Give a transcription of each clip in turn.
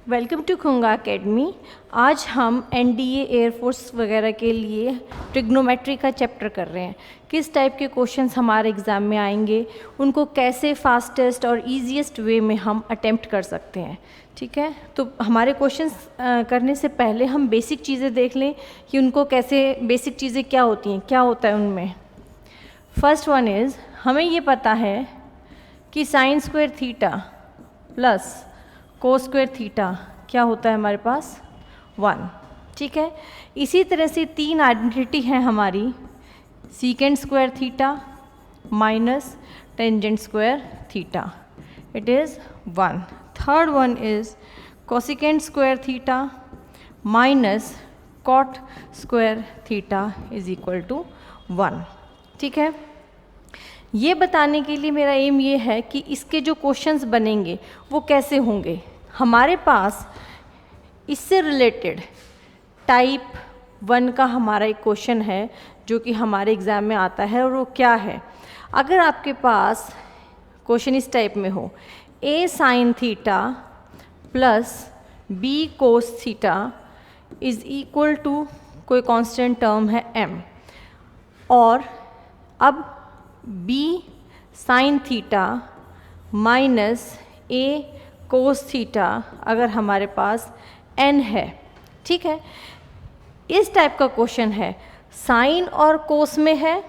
Welcome to Khunga academy. आज हम NDA air force वगैरह के लिए ट्रिग्नोमेट्री का चैप्टर कर रहे हैं। किस टाइप के क्वेश्चंस हमारे एग्ज़ाम में आएंगे, उनको कैसे फास्टेस्ट और इजीएस्ट वे में हम अटेम्प्ट कर सकते हैं। ठीक है, तो हमारे क्वेश्चंस करने से पहले हम बेसिक चीज़ें देख लें कि उनको कैसे, बेसिक चीज़ें क्या होती हैं, क्या होता है उनमें। फर्स्ट वन इज़, हमें ये पता है कि साइन स्क्वायर थीटा प्लस कोस स्क्वायर थीटा क्या होता है हमारे पास 1। ठीक है, इसी तरह से तीन आइडेंटिटी हैं हमारी, secant square theta minus tangent square theta, it is 1। Third one is cosecant square theta minus cot square theta is equal to 1। ठीक है, ये बताने के लिए मेरा एम ये है कि इसके जो क्वेश्चंस बनेंगे वो कैसे होंगे। हमारे पास इससे रिलेटेड टाइप 1 का हमारा एक क्वेश्चन है जो कि हमारे एग्ज़ाम में आता है, और वो क्या है, अगर आपके पास क्वेश्चन इस टाइप में हो, a sine theta plus b cos theta is equal to कोई कांस्टेंट टर्म है m, और अब b sine theta minus a cos theta अगर हमारे पास n है। ठीक है, इस टाइप का क्वेश्चन है, साइन और कोस में है,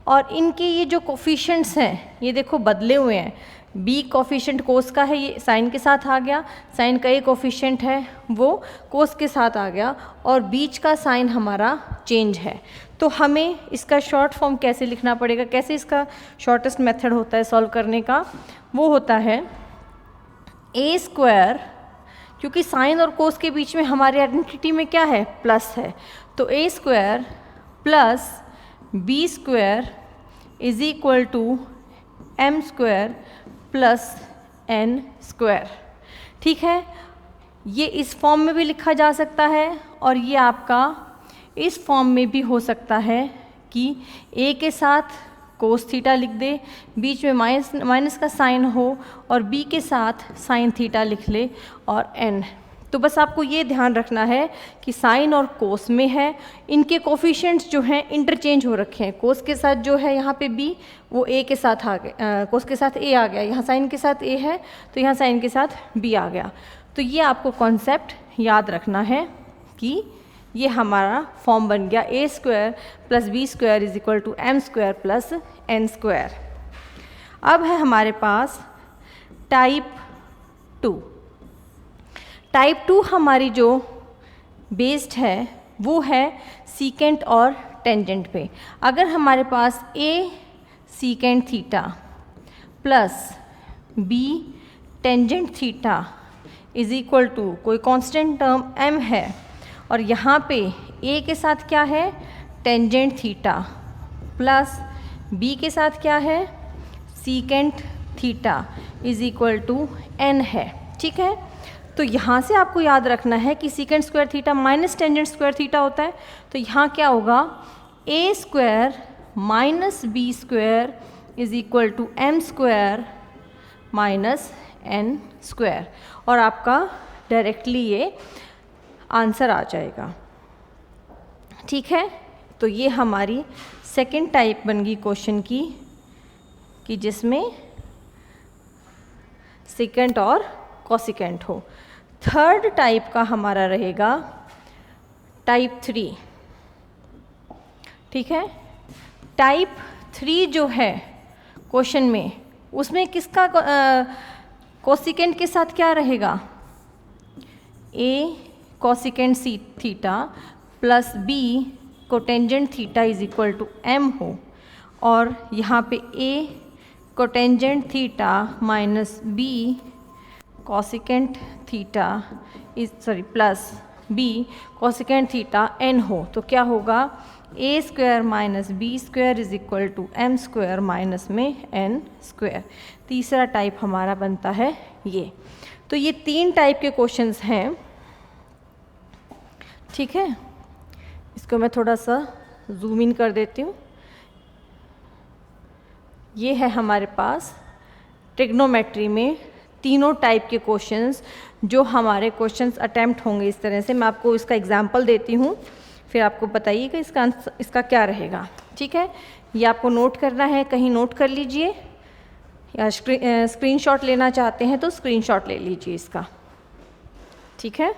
और इनके ये जो कोफिशिएंट्स हैं ये देखो बदले हुए हैं। b कोफिशिएंट कोस का है, ये साइन के साथ आ गया, साइन का ये कोफिशिएंट है वो कोस के साथ आ गया, और बीच का साइन हमारा चेंज है। तो हमें इसका शॉर्ट फॉर्म कैसे लिखना पड़ेगा, कैसे इसका शॉर्टेस्ट मेथड होता है सॉल्व करने का, वो होता है ए स्क्वायर, क्योंकि साइन और कोस के बीच में हमारी आइडेंटिटी में क्या है, प्लस है, तो A square plus B square is equal to M square plus N square. ठीक है, ये इस फॉर्म में भी लिखा जा सकता है, और ये आपका इस फॉर्म में भी हो सकता है कि ए के साथ कोस थीटा लिख दे, बीच में माइनस का साइन हो, और बी के साथ साइन थीटा लिख ले, और एन। तो बस आपको ये ध्यान रखना है कि साइन और कोस में है, इनके कोफिशिएंट्स जो हैं इंटरचेंज हो रखे हैं। कोस के साथ जो है यहाँ पे b, वो a के साथ आ गया, कोस के साथ a आ गया, यहाँ साइन के साथ a है तो यहाँ साइन के साथ b आ गया। तो ये आपको कॉन्सेप्ट याद रखना है कि ये हमारा फॉर्म बन गया A square plus B square is equal to M square plus N square. अब है हमारे पास टाइप 2। टाइप 2 हमारी जो बेस्ड है वो है सीकेंट और टेंजेंट पे। अगर हमारे पास A secant theta plus B tangent theta is equal to कोई कांस्टेंट टर्म m है, और यहाँ पे a के साथ क्या है, टेंजेंट थीटा, प्लस b के साथ क्या है, secant theta is equal to n है। ठीक है, तो यहाँ से आपको याद रखना है कि secant square theta minus tangent square theta होता है, तो यहाँ क्या होगा, a square minus B square is equal to M square minus N square, और आपका डायरेक्टली ये आंसर आ जाएगा। ठीक है, तो ये हमारी सेकंड टाइप बन गई क्वेश्चन की, कि जिसमें सेकेंट और कोसिकेंट हो। थर्ड टाइप का हमारा रहेगा टाइप 3। ठीक है, टाइप 3 जो है क्वेश्चन में, उसमें किसका कोसिकेंट के साथ क्या रहेगा, A cosecant theta plus B cotangent theta is equal to M हो, और यहाँ पे A cotangent theta minus B cosecant theta plus B cosecant theta N हो, तो क्या होगा, A square minus B square is equal to M square minus में N square. तीसरा टाइप हमारा बनता है ये। तो ये तीन टाइप के क्वेश्चंस हैं। ठीक है, इसको मैं थोड़ा सा जूम इन कर देती हूँ। ये है हमारे पास ट्रिग्नोमेट्री में तीनों टाइप के क्वेश्चंस जो हमारे क्वेश्चंस अटेम्प्ट होंगे इस तरह से। मैं आपको इसका एग्जांपल देती हूँ, फिर आपको बताइएगा इसका क्या रहेगा, ठीक है। ये आपको नोट करना है, कहीं नोट कर लीजिए, या स्क्रीनशॉट लेना चाहते हैं तो स्क्रीनशॉट ले लीजिए इसका, ठीक है।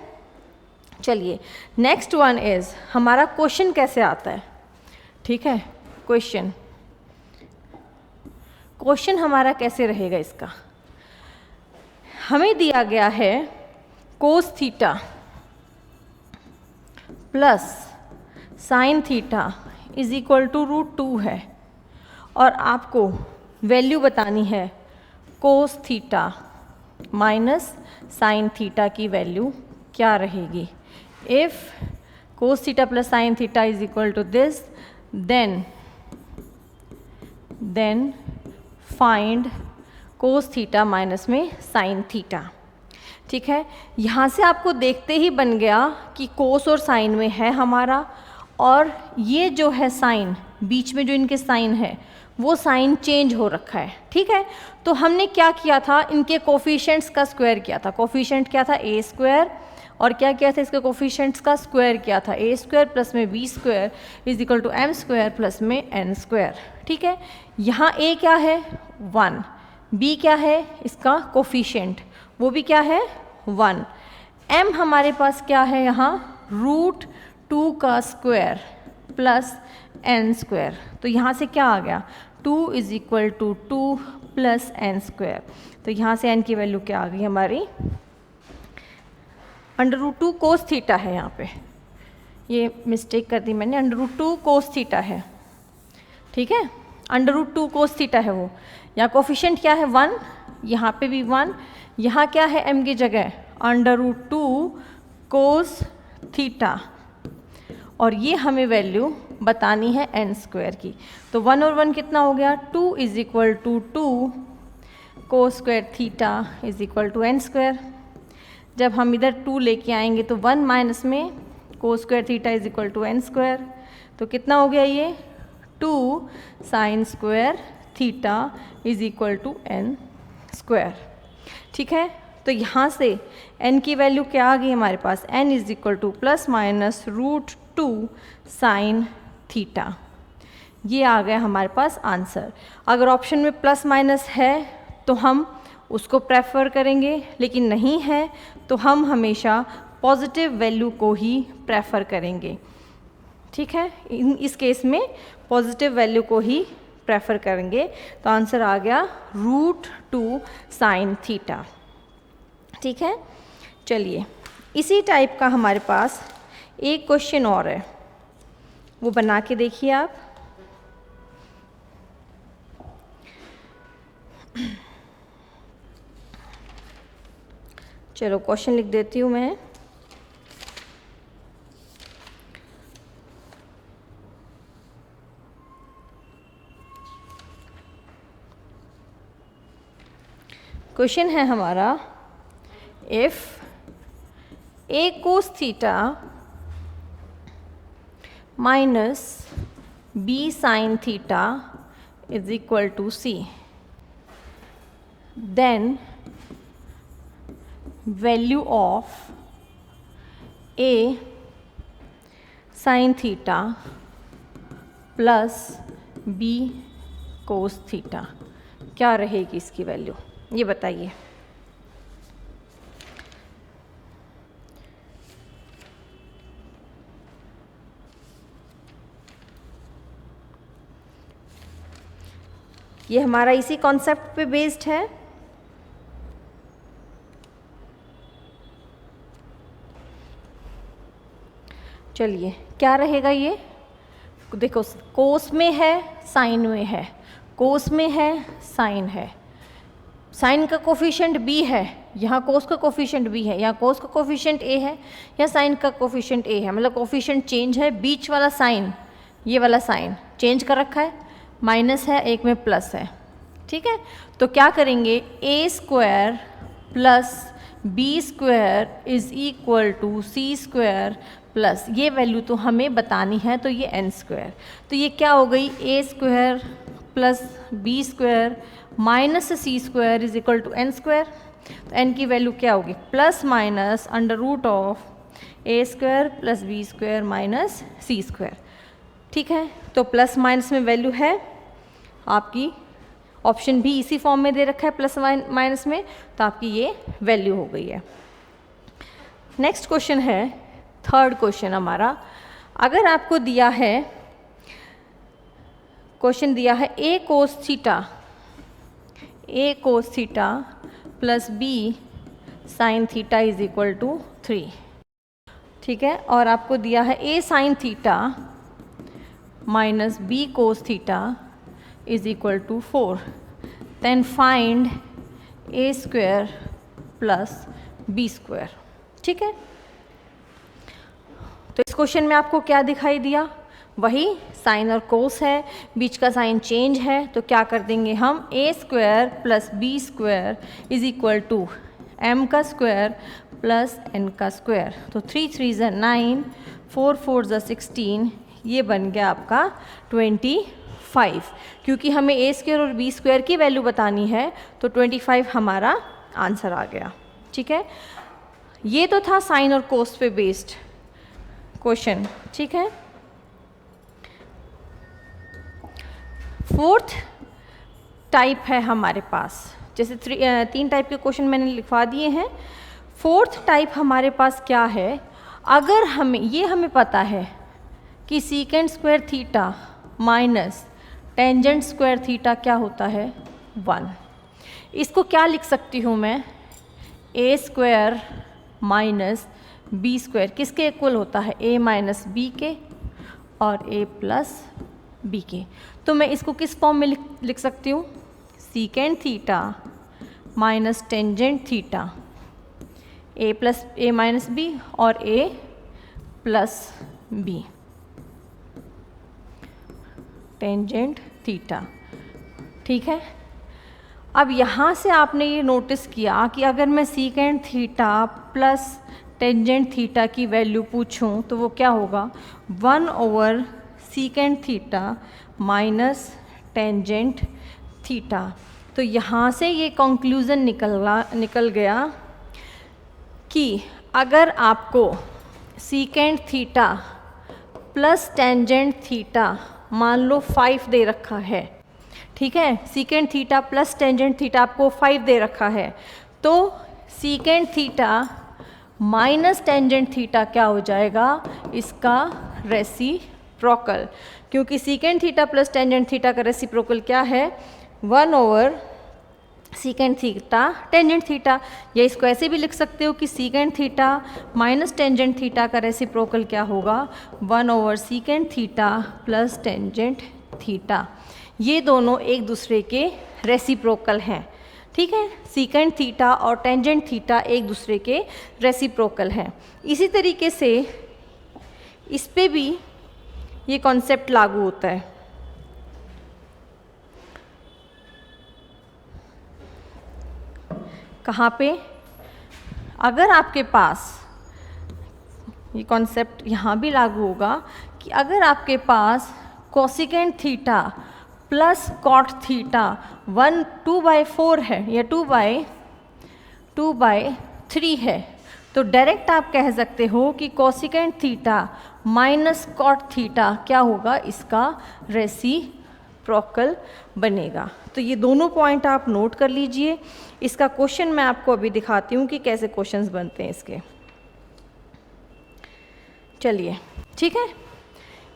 चलिए नेक्स्ट वन इज़ हमारा क्वेश्चन कैसे आता है, ठीक है। क्वेश्चन हमारा कैसे रहेगा, इसका हमें दिया गया है cos theta plus sine theta is equal to √2 है, और आपको वैल्यू बतानी है cos theta minus sine theta की वैल्यू क्या रहेगी। If cos theta plus sine theta is equal to this, then find cos theta minus में साइन थीटा, ठीक है। यहाँ से आपको देखते ही बन गया कि कोस और साइन में है हमारा, और ये जो है साइन, बीच में जो इनके साइन है वो साइन चेंज हो रखा है, ठीक है। तो हमने क्या किया था, इनके कोफिशिएंट्स का स्क्वायर किया था। कोफिशिएंट क्या था, ए स्क्वायर, और क्या किया था, इसके कोफिशिएंट्स का स्क्वायर किया था। ए स्क्वायर प्लस में B square is equal to M square plus में एन स्क्वायर, ठीक है। यहाँ ए क्या है 1, बी क्या है इसका कोफिशिएंट, वो भी क्या है 1, एम हमारे पास क्या है यहाँ √2 का स्क्वायर प्लस एन स्क्वायर। तो यहाँ से क्या आ गया 2 is equal to 2 plus N square. तो यहाँ से एन की वैल्यू क्या आ गई हमारी √2 कोस थीटा है, यहाँ पे ये मिस्टेक कर दी मैंने, √2 कोस थीटा है, ठीक है। √2 कोस थीटा है वो, यहाँ कोफिशिएंट क्या है 1, यहाँ पे भी 1, यहाँ क्या है m की जगह √2 कोस थीटा, और ये हमें वैल्यू बतानी है एन स्क्वायर की। तो 1 और 1 कितना हो गया 2 is equal to 2 cos square theta is equal to N square. जब हम इधर 2 लेके आएंगे तो 1 माइनस में cos square theta is equal to N square, तो कितना हो गया ये 2 sine square theta is equal to N square, ठीक है। तो यहाँ से n की वैल्यू क्या आ गई हमारे पास, n is equal two plus minus √2 sign theta, ये आ गया हमारे पास आंसर। अगर ऑप्शन में प्लस माइनस है तो हम उसको प्रेफर करेंगे, लेकिन नहीं है तो हम हमेशा पॉजिटिव वैल्यू को ही प्रेफर करेंगे, ठीक है। इस केस में पॉजिटिव वैल्यू को ही प्रेफर करेंगे, तो आंसर आ गया √2 साइन थीटा, ठीक है। चलिए इसी टाइप का हमारे पास एक क्वेश्चन और है, वो बना के देखिए आप। चलो क्वेश्चन लिख देती हूँ मैं। क्वेश्चन है हमारा, if A cos theta minus B sine theta is equal to C, then value of A sine theta plus B cos theta क्या रहेगी इसकी वैल्यू, ये बताइए। ये हमारा इसी कॉन्सेप्ट पे बेस्ड है। चलिए क्या रहेगा ये, देखो कोस में है साइन में है, कोस में है साइन है, साइन का कोफिशिएंट b है, यहाँ कोस का कोफिशिएंट b है, यहाँ कोस का कोफिशिएंट a है, यहाँ साइन का कोफिशिएंट a है, मतलब कोफिशिएंट चेंज है। बीच वाला साइन, ये वाला साइन चेंज कर रखा है, माइनस है, एक में प्लस है, ठीक है। तो क्या करेंगे, a square plus B square is equal to C square plus, ये वैल्यू तो हमें बतानी है, तो ये एन स्क्वायर, तो ये क्या हो गई A square plus B square minus C square is equal to N square. तो n की वैल्यू क्या होगी, plus minus under root of A square plus B square minus C square. ठीक है, तो प्लस माइनस में वैल्यू है आपकी, ऑप्शन भी इसी फॉर्म में दे रखा है प्लस माइनस में, तो आपकी ये वैल्यू हो गई है। नेक्स्ट क्वेश्चन है, थर्ड क्वेश्चन हमारा। अगर आपको दिया है, क्वेश्चन दिया है a cos theta plus b sine theta is equal to 3। ठीक है, और आपको दिया है a sine theta minus b cos theta is equal to 4, then find a square plus b square. ठीक है, तो इस क्वेश्चन में आपको क्या दिखाई दिया, वही साइन और कोस है, बीच का साइन चेंज है, तो क्या कर देंगे हम, a square plus b square is equal to m का स्क्वायर प्लस n का स्क्वायर। तो 3 3 ज़ा 9, 4 4 ज़ा 16, ये बन गया आपका 25। क्योंकि हमें a स्क्वायर और b स्क्वायर की वैल्यू बतानी है, तो 25 हमारा आंसर आ गया। ठीक है, ये तो था साइन और कोस पे बेस्ड क्वेश्चन। ठीक है, फोर्थ टाइप है हमारे पास, जैसे 3 टाइप के क्वेश्चन मैंने लिखवा दिए हैं। फोर्थ टाइप हमारे पास क्या है, अगर हमें पता है कि secant square theta minus tangent square theta क्या होता है, 1। इसको क्या लिख सकती हूँ मैं, a square minus B square किसके इक्वल होता है, a माइनस बी के और a प्लस बी के। तो मैं इसको किस फॉर्म में लिख सकती हूँ, secant theta minus tangent theta, a plus a minus B और a plus B, tangent theta. ठीक है, अब यहाँ से आपने ये नोटिस किया कि अगर मैं secant theta plus tangent theta की वैल्यू पूछूं तो वो क्या होगा, 1 over secant theta minus tangent theta. तो यहाँ से ये कंक्लूज़न निकल गया कि अगर आपको secant theta plus tangent theta मान लो 5 दे रखा है, ठीक है, secant theta plus tangent theta आपको 5 दे रखा है, तो secant theta minus tangent theta क्या हो जाएगा, इसका रेसिप्रोकल। क्योंकि secant theta plus tangent theta का रेसिप्रोकल क्या है, 1 over secant theta tangent theta. या इसको ऐसे भी लिख सकते हो कि secant theta minus tangent theta का रेसिप्रोकल क्या होगा, 1 over secant theta plus tangent theta. ये दोनों एक दूसरे के रेसिप्रोकल हैं। ठीक है, सीकेंट थीटा और टेंजेंट थीटा एक दूसरे के रेसिप्रोकल हैं। इसी तरीके से इस पे भी ये कॉन्सेप्ट लागू होता है। कहाँ पे, अगर आपके पास ये कॉन्सेप्ट यहाँ भी लागू होगा कि अगर आपके पास cosecant theta plus cot theta 2/4 है या 2/3 है, तो डायरेक्ट आप कह सकते हो कि cosecant theta minus cot theta क्या होगा, इसका रेसिप्रोकल बनेगा। तो ये दोनों पॉइंट आप नोट कर लीजिए। इसका क्वेश्चन मैं आपको अभी दिखाती हूँ कि कैसे क्वेश्चंस बनते हैं इसके। चलिए, ठीक है,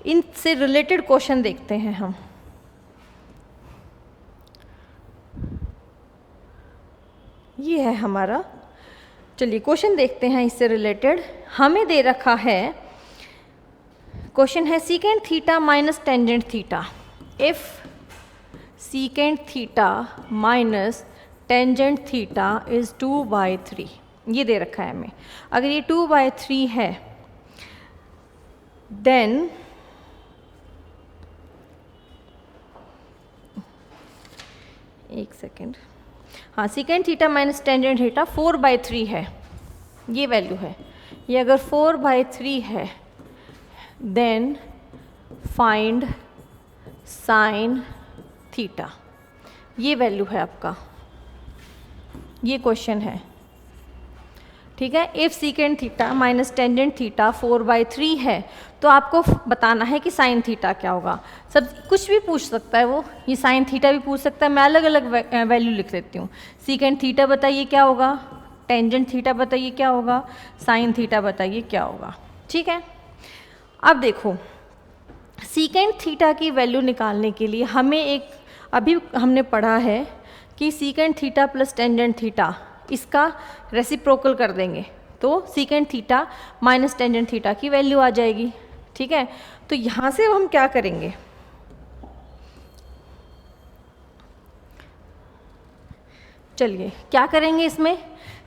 इनसे रिलेटेड क्वेश्चन देखते हैं हम। ये है हमारा, चलिए क्वेश्चन देखते हैं इससे रिलेटेड। हमें दे रखा है, क्वेश्चन है secant theta minus tangent theta if secant theta minus tangent theta is 2/3। ये दे रखा है हमें। अगर ये 2/3 है देन एक सेकेंड, हाँ, secant theta minus tangent theta 4/3 है, ये वैल्यू है। ये अगर 4/3 है देन फाइंड साइन थीटा, ये वैल्यू है आपका, ये क्वेश्चन है, ठीक है। If secant theta minus tangent theta 4/3 है तो आपको बताना है कि साइन थीटा क्या होगा। सब कुछ भी पूछ सकता है वो, ये साइन थीटा भी पूछ सकता है। मैं अलग अलग वैल्यू लिख देती हूँ। सीकेंट थीटा बताइए क्या होगा, टेंजेंट थीटा बताइए क्या होगा, साइन थीटा बताइए क्या होगा, ठीक है। अब देखो, सीकेंट थीटा की वैल्यू निकालने के लिए हमें एक, अभी हमने पढ़ा है कि secant theta plus tangent theta, इसका रेसिप्रोकल कर देंगे तो secant theta minus tangent theta की वैल्यू आ जाएगी, ठीक है। तो यहाँ से हम क्या करेंगे, चलिए क्या करेंगे इसमें,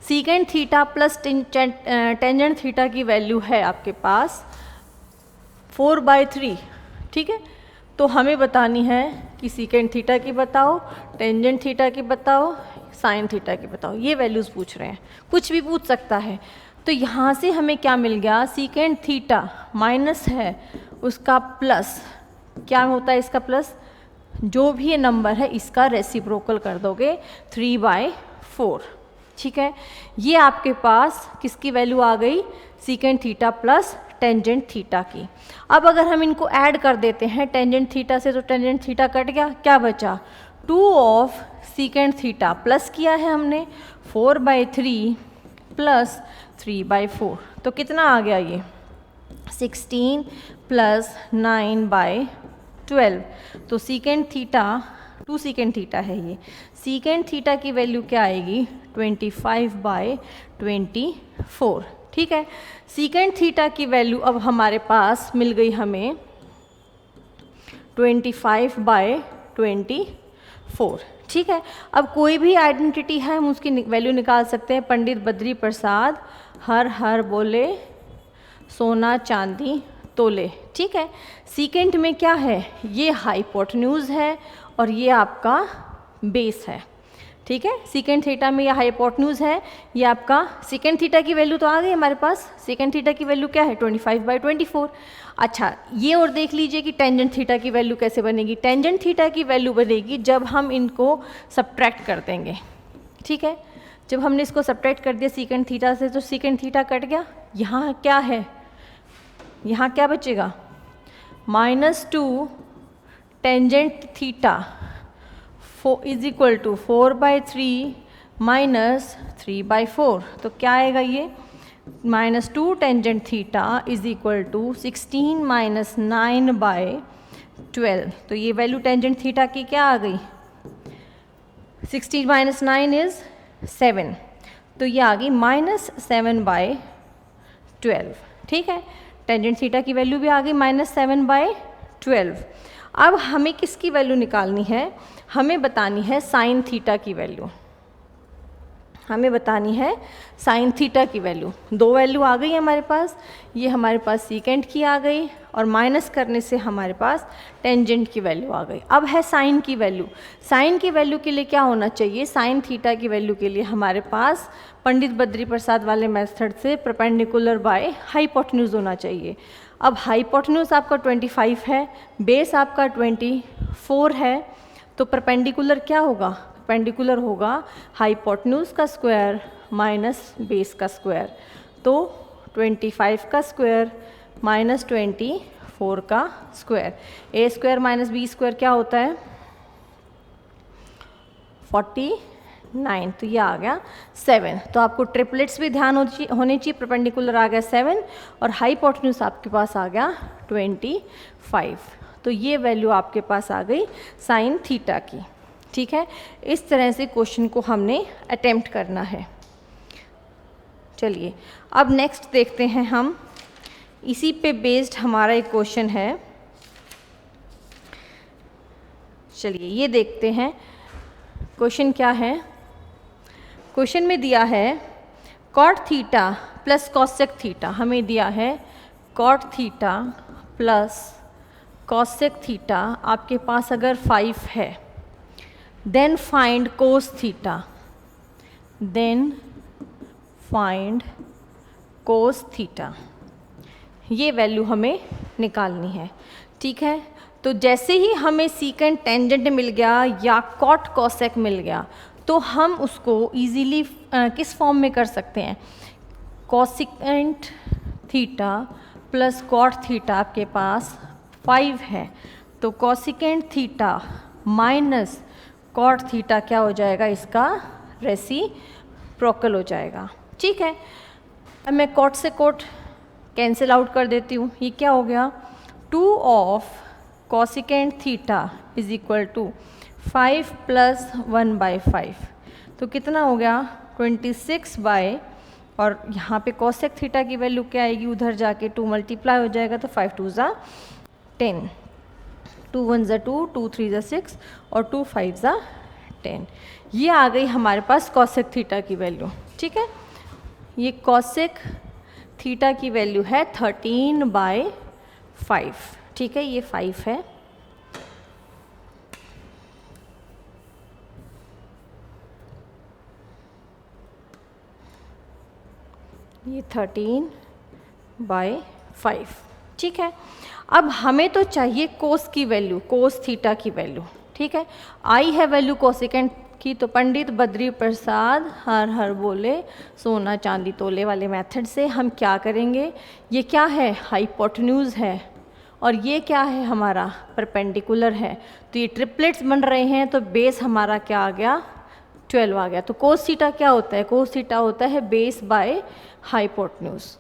secant theta plus tangent theta की वैल्यू है आपके पास 4/3, ठीक है। तो हमें बतानी है कि सीकेंट थीटा की बताओ, टेंजेंट थीटा की बताओ, साइन थीटा की बताओ। ये वैल्यूज़ पूछ रहे हैं, कुछ भी पूछ सकता है। तो यहाँ से हमें क्या मिल गया, सीकेंट थीटा माइनस है उसका प्लस, क्या होता है इसका प्लस, जो भी ये नंबर है इसका रेसिप्रोकल कर दोगे 3/4, ठीक है। ये आपके पास किसकी वैल्यू आ गई, secant theta plus tangent theta की। अब अगर हम इनको ऐड कर देते हैं टेंजेंट थीटा से, तो टेंजेंट थीटा कट गया, क्या बचा 2 ऑफ सीकेंट थीटा, प्लस किया है हमने 4/3 प्लस 3/4, तो कितना आ गया ये 16 प्लस 9/12। तो सीकेंट थीटा 2 सीकेंट थीटा है ये, सीकेंट थीटा की वैल्यू क्या आएगी 25/24, ठीक है। सीकेंट थीटा की वैल्यू अब हमारे पास मिल गई हमें 25/24, ठीक है। अब कोई भी आइडेंटिटी है हम उसकी वैल्यू निकाल सकते हैं। पंडित बद्री प्रसाद हर हर बोले सोना चांदी तोले, ठीक है। सीकेंट में क्या है, ये हाइपोटेन्यूज है और ये आपका बेस है, ठीक है। सीकेंट थीटा में ये हाइपोटेन्यूज है, ये आपका सीकेंट थीटा की वैल्यू तो आ गई हमारे पास। सीकेंट थीटा की वैल्यू क्या है 25/24। अच्छा, ये और देख लीजिए कि टेंजेंट थीटा की वैल्यू कैसे बनेगी। टेंजेंट थीटा की वैल्यू बनेगी जब हम इनको सब्ट्रैक्ट कर देंगे, ठीक है। जब हमने इसको सब्ट्रैक्ट कर दिया सीकेंट थीटा से तो सीकेंट थीटा कट गया, यहाँ क्या है, यहाँ क्या बचेगा -2 tangent theta is equal to 4/3 minus 3/4। तो क्या आएगा ये -2 tangent theta is equal to 16 minus 9/12। तो ये वैल्यू टेंजेंट थीटा की क्या आ गई, 16 माइनस 9 इज 7, तो ये आ गई -7/12, ठीक है। टेंजेंट थीटा की वैल्यू भी आ गई -7/12। अब हमें किसकी वैल्यू निकालनी है, हमें बतानी है साइन थीटा की वैल्यू, हमें बतानी है साइन थीटा की वैल्यू। दो वैल्यू आ गई हमारे पास, ये हमारे पास सीकेंट की आ गई और माइनस करने से हमारे पास टेंजेंट की वैल्यू आ गई। अब है साइन की वैल्यू। साइन की वैल्यू के लिए क्या होना चाहिए, साइन थीटा की वैल्यू के लिए हमारे पास पंडित बद्री प्रसाद वाले मेथड से परपेंडिकुलर बाय हाइपोटेन्यूज होना चाहिए। अब हाइपोटेन्यूज आपका 25 है, बेस आपका 24 है, तो परपेंडिकुलर क्या होगा, परपेंडिकुलर होगा हाइपोटेन्यूज का स्क्वायर माइनस बेस का स्क्वायर। तो 25 का स्क्वायर माइनस 24 का स्क्वायर, ए स्क्वायर माइनस बी स्क्वायर क्या होता है 49, तो ये आ गया 7। तो आपको ट्रिपलेट्स भी ध्यान होने चाहिए। परपेंडिकुलर आ गया 7 और हाइपोटेन्यूज आपके पास आ गया 25। तो ये वैल्यू आपके पास आ गई साइन थीटा की, ठीक है। इस तरह से क्वेश्चन को हमने अटेम्प्ट करना है। चलिए अब नेक्स्ट देखते हैं हम, इसी पे बेस्ड हमारा एक क्वेश्चन है। चलिए ये देखते हैं क्वेश्चन क्या है। क्वेश्चन में दिया है cot theta plus cosec theta, हमें दिया है cot theta plus cosec theta आपके पास अगर 5 है, then find cos theta, then find cos theta. ये वैल्यू हमें निकालनी है, ठीक है। तो जैसे ही हमें सीकेंट टेंजेंट मिल गया या कॉट कॉसेक मिल गया तो हम उसको इजीली किस फॉर्म में कर सकते हैं, cosecant theta plus cot theta आपके पास 5 है, तो cosecant theta minus cot theta क्या हो जाएगा, इसका रेसिप्रोकल हो जाएगा। ठीक है, अब मैं कॉट से कॉट कैंसिल आउट कर देती हूँ। ये क्या हो गया, 2 of cosecant theta is equal to 5 plus 1/5, तो कितना हो गया 26 बाय, और यहाँ पे कोसेक थीटा की वैल्यू क्या आएगी, उधर जाके 2 मल्टीप्लाई हो जाएगा, तो 5 2 ज़ा 10, 2 1 ज़ा 2, 2 3 ज़ा 6 और 2 5 ज़ा 10। ये आ गई हमारे पास कोसेक थीटा की वैल्यू। ठीक है, ये कोसेक थीटा की वैल्यू है 13/5। ठीक है, ये 5 है। ये 13/5। ठीक है, अब हमें तो चाहिए कोस की वैल्यू, कोस थीटा की वैल्यू। ठीक है, आई है वैल्यू कोसेकेंट की, तो पंडित बद्री प्रसाद हर हर बोले सोना चांदी तोले वाले मेथड से हम क्या करेंगे, ये क्या है, हाइपोटेन्यूज है, और ये क्या है, हमारा परपेंडिकुलर है, तो ये ट्रिपलेट्स बन रहे हैं, तो बेस हमारा क्या आ गया, 12 आ गया। तो कोस थीटा क्या होता है, कोस थीटा होता है बेस बाय हाइपोटेन्यूज।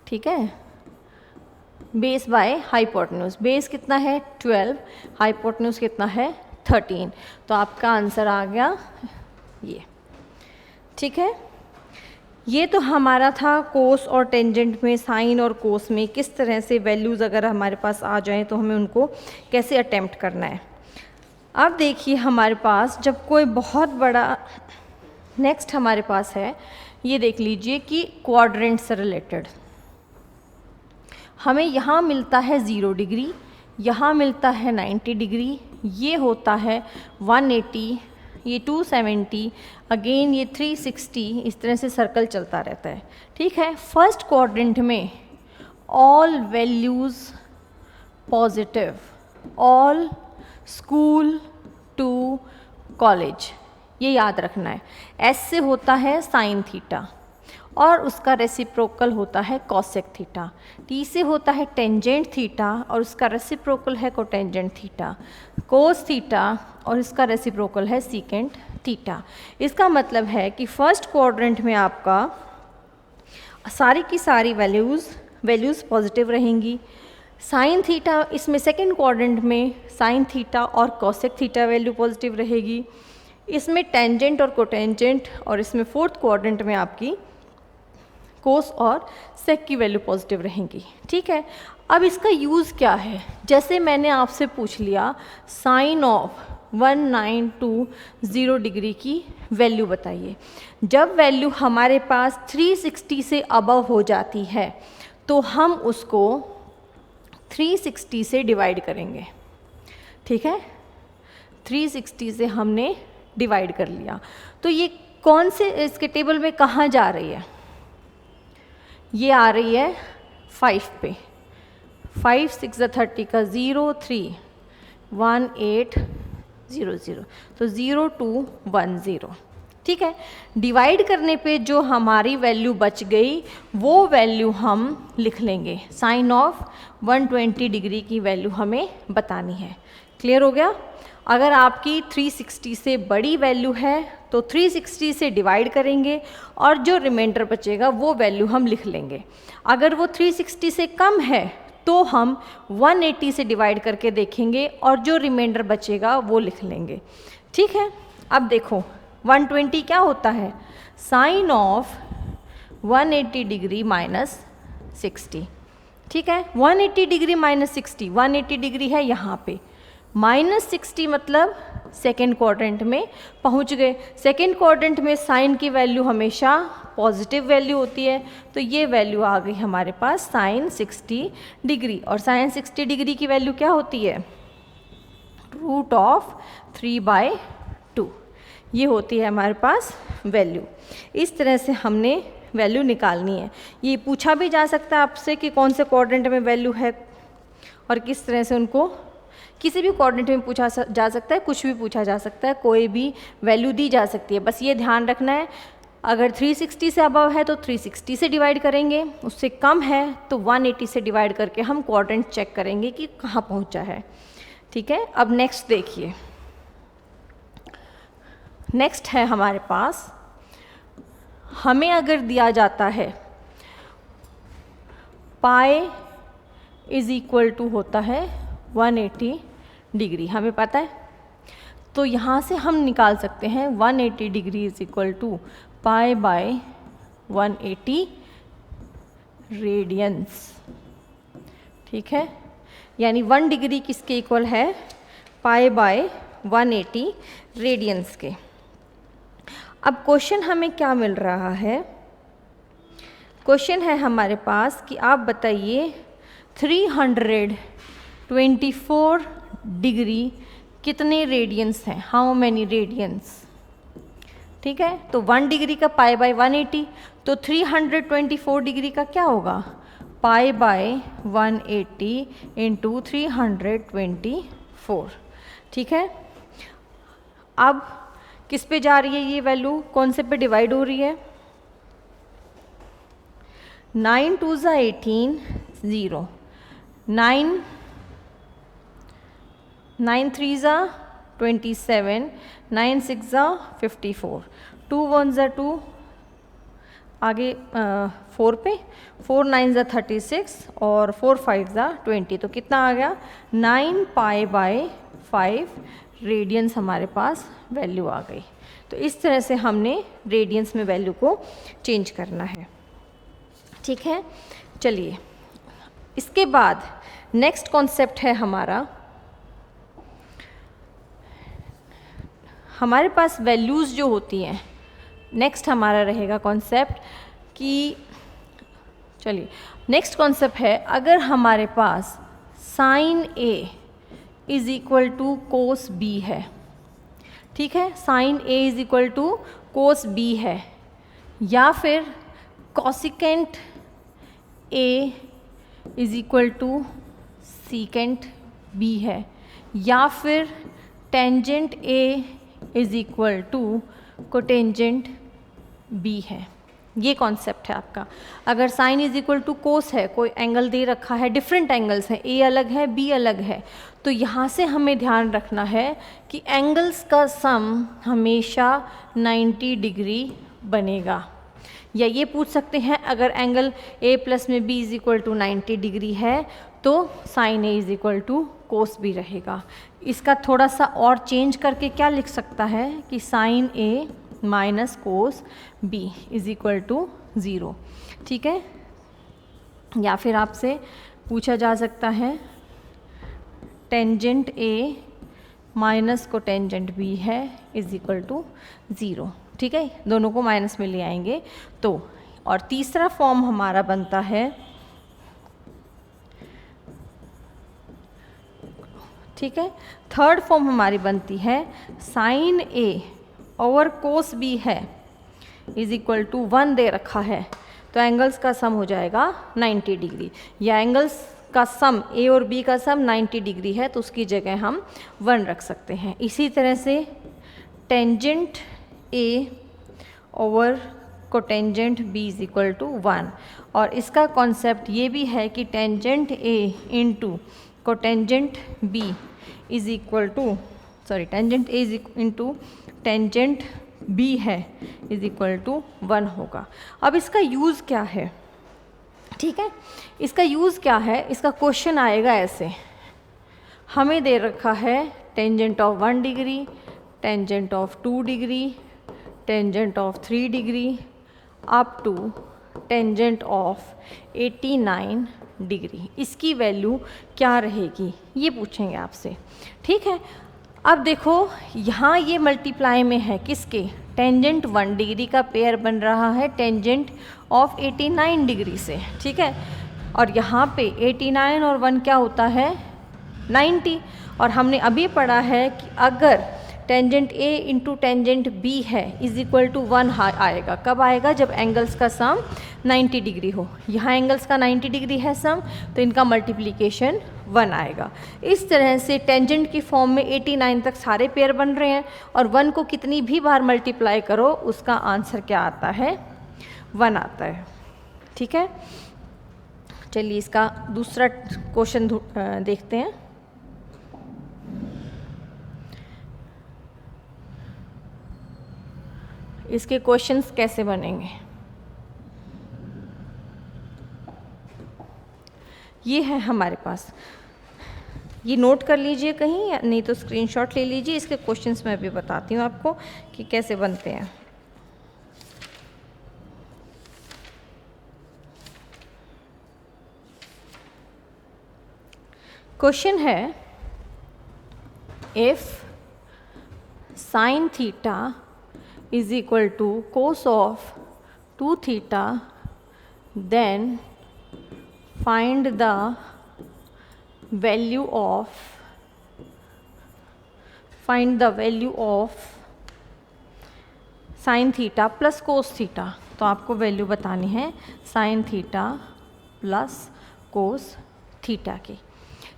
ठीक है, बेस बाय हाइपोटेन्यूज, बेस कितना है 12, हाइपोटेन्यूज कितना है 13, तो आपका आंसर आ गया ये। ठीक है, ये तो हमारा था कोस और टेंजेंट में, साइन और कोस में किस तरह से वैल्यूज़ अगर हमारे पास आ जाएं तो हमें उनको कैसे अटेम्प्ट करना है। अब देखिए हमारे पास जब कोई बहुत बड़ा, नेक्स्ट हमारे पास है, ये देख लीजिए कि क्वाड्रेंट से रिलेटेड हमें यहाँ मिलता है 0 डिग्री, यहाँ मिलता है 90 डिग्री, ये होता है 180, ये 270, अगेन ये 360, इस तरह से सर्कल चलता रहता है। ठीक है, फर्स्ट क्वाड्रेंट में all values positive, all school to college, ये याद रखना है। एस से होता है साइन थीटा और उसका रेसिप्रोकल होता है कोसेक थीटा। टी से होता है टेंजेंट थीटा और उसका रेसिप्रोकल है कोटेंजेंट थीटा। कोस थीटा और इसका रेसिप्रोकल है सीकेंट थीटा। इसका मतलब है कि फर्स्ट क्वाड्रेंट में आपका सारी की सारी वैल्यूज़ पॉजिटिव रहेंगी। साइन थीटा, इसमें सेकेंड क्वाड्रेंट में साइन थीटा और कोसेक थीटा वैल्यू पॉजिटिव रहेगी। इसमें टेंजेंट और कोटेंजेंट, और इसमें फोर्थ क्वाड्रेंट में आपकी कोस और सेक की वैल्यू पॉजिटिव रहेंगी। ठीक है, अब इसका यूज़ क्या है, जैसे मैंने आपसे पूछ लिया साइन ऑफ 1920 डिग्री की वैल्यू बताइए। जब वैल्यू हमारे पास 360 से अबव हो जाती है तो हम उसको 360 से डिवाइड करेंगे। ठीक है, 360 से हमने डिवाइड कर लिया, तो ये कौन से इसके टेबल में कहाँ जा रही है, ये आ रही है 5 पे। 5 6 30 का 0 3 1 8 0 0, तो 0 2 1 0। ठीक है, डिवाइड करने पे जो हमारी वैल्यू बच गई वो वैल्यू हम लिख लेंगे। साइन ऑफ 120 डिग्री की वैल्यू हमें बतानी है। क्लियर हो गया? अगर आपकी 360 से बड़ी वैल्यू है तो 360 से डिवाइड करेंगे और जो रिमाइंडर बचेगा वो वैल्यू हम लिख लेंगे। अगर वो 360 से कम है तो हम 180 से डिवाइड करके देखेंगे और जो रिमाइंडर बचेगा वो लिख लेंगे। ठीक है, अब देखो 120 क्या होता है, साइन ऑफ 180 डिग्री माइनस 60। ठीक है, 180 डिग्री माइनस 60, 180 डिग्री है यहाँ पे, माइनस 60 मतलब सेकेंड क्वाड्रेंट में पहुँच गए। सेकेंड क्वाड्रेंट में साइन की वैल्यू हमेशा पॉजिटिव वैल्यू होती है, तो ये वैल्यू आ गई हमारे पास साइन 60 डिग्री। और साइन 60 डिग्री की वैल्यू क्या होती है, रूट ऑफ 3/2, ये होती है हमारे पास वैल्यू। इस तरह से हमने वैल्यू निकालनी है। ये पूछा भी जा सकता है आपसे कि कौन से क्वाड्रेंट में वैल्यू है और किस तरह से उनको किसी भी कोऑर्डिनेट में पूछा जा सकता है, कुछ भी पूछा जा सकता है, कोई भी वैल्यू दी जा सकती है। बस ये ध्यान रखना है, अगर 360 से अबव है तो 360 से डिवाइड करेंगे, उससे कम है तो 180 से डिवाइड करके हम कोऑर्डिनेट चेक करेंगे कि कहाँ पहुँचा है। ठीक है, अब नेक्स्ट देखिए, नेक्स्ट है हमारे पास, हमें अगर दिया जाता है पाई इज इक्वल टू होता है 180 डिग्री, हमें पता है, तो यहाँ से हम निकाल सकते हैं 180 degree is equal to pi by 180 radians. ठीक है, यानी 1 डिग्री किसके इक्वल है, पाई बाय 180 रेडियंस के। अब क्वेश्चन हमें क्या मिल रहा है, क्वेश्चन है हमारे पास कि आप बताइए 324 डिग्री कितने रेडियंस हैं, हाउ मैनी रेडियंस। ठीक है, तो 1 डिग्री का पाई बाय 180, तो 324 डिग्री का क्या होगा, पाई बाय 180 इंटू 324। ठीक है, अब किस पे जा रही है ये वैल्यू, कौन से पे डिवाइड हो रही है, 9 2 ज़ा 18 0, 9 3 ज़ा 27, 9 6 ज़ा 54, 2 1 ज़ा 2, आगे 4 पे, 4 9 ज़ा 36 और 4 5 ज़ा 20, तो कितना आ गया 9 पाई बाय 5 रेडियंस हमारे पास वैल्यू आ गई। तो इस तरह से हमने रेडियंस में वैल्यू को चेंज करना है। ठीक है, चलिए इसके बाद नेक्स्ट कॉन्सेप्ट है हमारे पास वैल्यूज़ जो होती हैं, नेक्स्ट हमारा रहेगा कॉन्सेप्ट कि, चलिए नेक्स्ट कॉन्सेप्ट है, अगर हमारे पास sine A is equal to cos B है। ठीक है, sine A is equal to cos B है, या फिर cosecant A is equal to secant B है, या फिर tangent A is equal to cotangent B है। ये कॉन्सेप्ट है आपका। अगर sine is equal to cos है, कोई एंगल दे रखा है, डिफरेंट एंगल्स हैं, ए अलग है बी अलग है, तो यहाँ से हमें ध्यान रखना है कि एंगल्स का सम हमेशा 90 डिग्री बनेगा। या ये पूछ सकते हैं, अगर एंगल ए प्लस में B is equal to 90 degree है तो sine A is equal to cos B रहेगा। इसका थोड़ा सा और चेंज करके क्या लिख सकता है कि sine A minus cos B is equal to 0। ठीक है, या फिर आपसे पूछा जा सकता है tangent A minus cotangent B है इज इक्वल टू 0। ठीक है, दोनों को माइनस में ले आएंगे तो, और तीसरा फॉर्म हमारा बनता है, ठीक है, थर्ड फॉर्म हमारी बनती है साइन ए ओवर कोस बी है इज इक्वल टू 1 दे रखा है, तो एंगल्स का सम हो जाएगा 90 डिग्री, या एंगल्स का सम ए और बी का सम 90 डिग्री है तो उसकी जगह हम 1 रख सकते हैं। इसी तरह से tangent A over cotangent B is equal to 1, और इसका कॉन्सेप्ट ये भी है कि tangent A into cotangent B is equal to, sorry tangent A into tangent B है इज इक्वल टू 1 होगा। अब इसका यूज़ क्या है, ठीक है, इसका यूज़ क्या है, इसका क्वेश्चन आएगा ऐसे, हमें दे रखा है tangent of 1 degree, tangent of 2 degree, tangent of 3 degree up to tangent of 89 degree. इसकी वैल्यू क्या रहेगी ये पूछेंगे आपसे। ठीक है, अब देखो यहाँ ये मल्टीप्लाई में है किसके, टेंजेंट 1 डिग्री का पेयर बन रहा है टेंजेंट ऑफ 89 डिग्री से। ठीक है, और यहाँ पे 89 और 1 क्या होता है 90, और हमने अभी पढ़ा है कि अगर tangent A into tangent B है इज इक्वल टू 1 आएगा। कब आएगा, जब एंगल्स का सम 90 डिग्री हो। यहाँ एंगल्स का 90 डिग्री है सम, तो इनका मल्टीप्लिकेशन 1 आएगा। इस तरह से टेंजेंट की फॉर्म में 89 तक सारे पेयर बन रहे हैं और 1 को कितनी भी बार मल्टीप्लाई करो उसका आंसर क्या आता है, 1 आता है। ठीक है, चलिए इसका दूसरा क्वेश्चन देखते हैं। इसके क्वेश्चंस कैसे बनेंगे, ये है हमारे पास, ये नोट कर लीजिए कहीं, या नहीं तो स्क्रीनशॉट ले लीजिए। इसके क्वेश्चंस मैं भी बताती हूँ आपको कि कैसे बनते हैं। क्वेश्चन है, if sine theta is equal to cos of 2 theta then find the value of sin theta plus cos theta. तो आपको वैल्यू बतानी है sin theta plus cos theta की।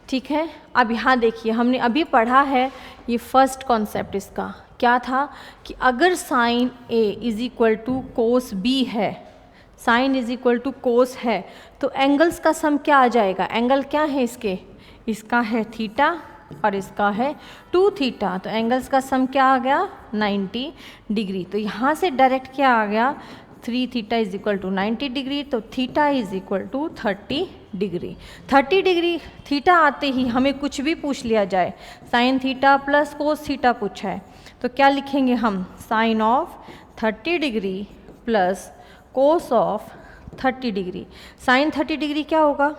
ठीक है, अब यहाँ देखिए, हमने अभी पढ़ा है ये फर्स्ट कॉन्सेप्ट इसका क्या था कि अगर sine A is equal to cos B है, sine is equal to cos है, तो एंगल्स का सम क्या आ जाएगा, एंगल क्या है इसके, इसका है थीटा और इसका है 2 थीटा, तो एंगल्स का सम क्या आ गया, 90 डिग्री। तो यहाँ से डायरेक्ट क्या आ गया, 3 theta is equal to 90 degree, तो theta is equal to 30 degree. 30 degree theta आते ही हमें कुछ भी पूछ लिया जाए, sine theta plus cos theta पूछा है, तो क्या लिखेंगे हम, sine of 30 degree plus cos of 30 degree. Sine 30 degree क्या होगा,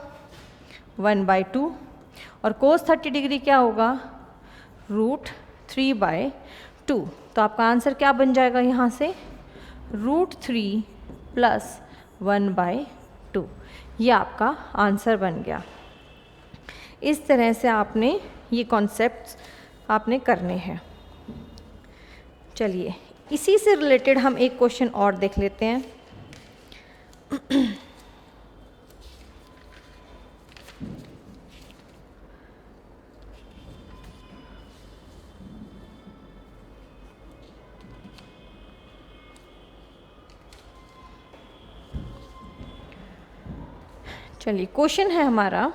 1/2, और कोस 30 डिग्री क्या होगा, √3/2। तो आपका आंसर क्या बन जाएगा यहाँ से, √3 प्लस 1/2। ये आपका आंसर बन गया। इस तरह से आपने ये कॉन्सेप्ट्स आपने करने हैं। चलिए इसी से रिलेटेड हम एक क्वेश्चन और देख लेते हैं। चलिए क्वेश्चन है हमारा,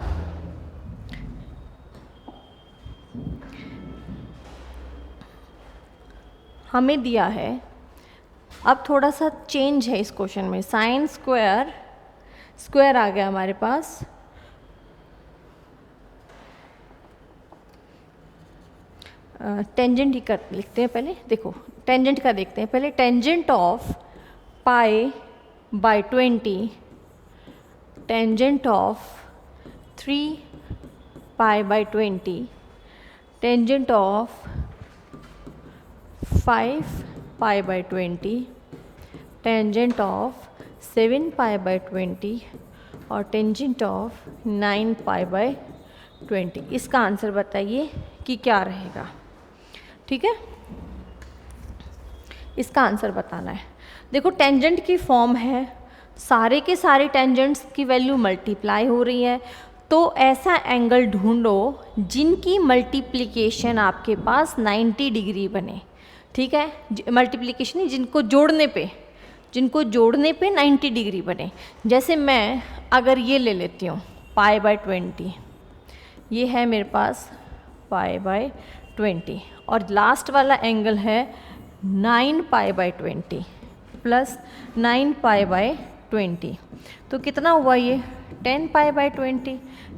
हमें दिया है, अब थोड़ा सा चेंज है इस क्वेश्चन में, साइन स्क्वायर आ गया हमारे पास, टेंजेंट ही कर लिखते हैं पहले, देखो टेंजेंट का देखते हैं पहले। Tangent of π/20, tangent of 3π/20, tangent of 5π/20, tangent of 7π/20 और टेंजेंट ऑफ 9π/20। इसका आंसर बताइए कि क्या रहेगा। ठीक है, इसका आंसर बताना है। देखो टेंजेंट की फॉर्म है, सारे के सारे टेंजेंट्स की वैल्यू मल्टीप्लाई हो रही है, तो ऐसा एंगल ढूंढो जिनकी मल्टीप्लिकेशन आपके पास 90 डिग्री बने। ठीक है, मल्टीप्लिकेशन नहीं, जिनको जोड़ने पे 90 डिग्री बने। जैसे मैं अगर ये ले लेती हूँ π/20, ये है मेरे पास π/20 और लास्ट वाला एंगल है 9π/20 प्लस 9π/20, तो कितना हुआ ये 10π/20,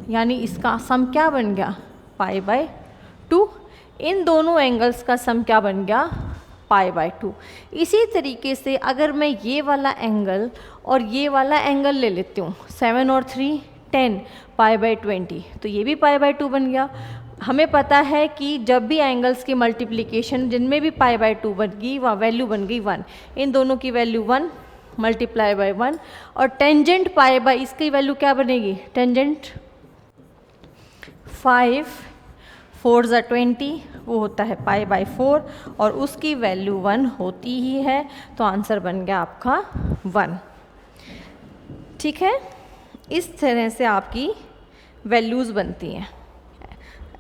यानी इसका सम क्या बन गया, π/2। इन दोनों एंगल्स का सम क्या बन गया, π/2। इसी तरीके से अगर मैं ये वाला एंगल और ये वाला एंगल ले लेती हूँ, 7 और 3 10 π/20, तो ये भी π/2 बन गया। हमें पता है कि जब भी एंगल्स की मल्टीप्लिकेशन जिनमें भी π/2 बन गई वह वैल्यू बन गई 1, इन दोनों की वैल्यू 1 मल्टीप्लाई बाय 1, और टेंजेंट इसकी वैल्यू क्या बनेगी, टेंजेंट 5 4 ज़ा 20, वो होता है π/4 और उसकी वैल्यू 1 होती ही है, तो आंसर बन गया आपका 1। ठीक है, इस तरह से आपकी वैल्यूज़ बनती हैं।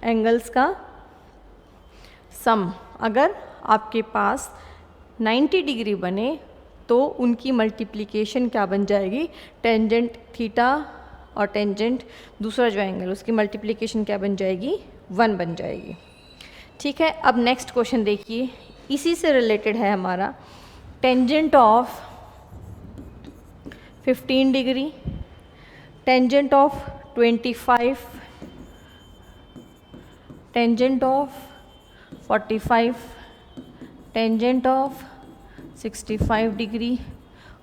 एंगल्स का सम अगर आपके पास 90 डिग्री बने तो उनकी मल्टीप्लिकेशन क्या बन जाएगी, टेंजेंट थीटा और टेंजेंट दूसरा जो एंगल उसकी मल्टीप्लिकेशन क्या बन जाएगी, 1 बन जाएगी। ठीक है, अब नेक्स्ट क्वेश्चन देखिए, इसी से रिलेटेड है हमारा। Tangent of 15 degree, tangent of 25, tangent of 45, tangent of 65 degree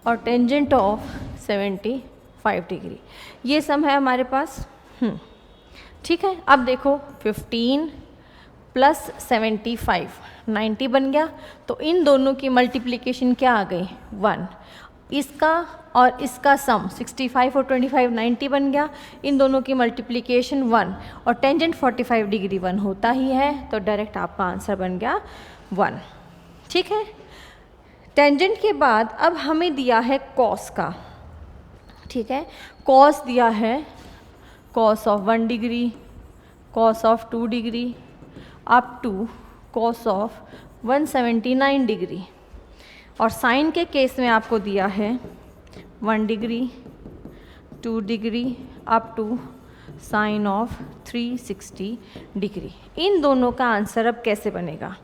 और टेंजेंट ऑफ 75 डिग्री, ये सम है हमारे पास। ठीक है, अब देखो 15 प्लस 75 90 बन गया, तो इन दोनों की मल्टीप्लिकेशन क्या आ गई, 1। इसका और इसका सम 65 और 25 90 बन गया, इन दोनों की मल्टीप्लिकेशन 1 और टेंजेंट 45 डिग्री 1 होता ही है, तो डायरेक्ट आपका आंसर बन गया 1। ठीक है, टेंजेंट के बाद अब हमें दिया है कॉस का। ठीक है, कॉस दिया है cos of 1 degree, cos of 2 degree up to cos of 179 degree, और साइन के केस में आपको दिया है 1 degree, 2 degree up to sine of 360 degree. इन दोनों का आंसर अब कैसे बनेगा?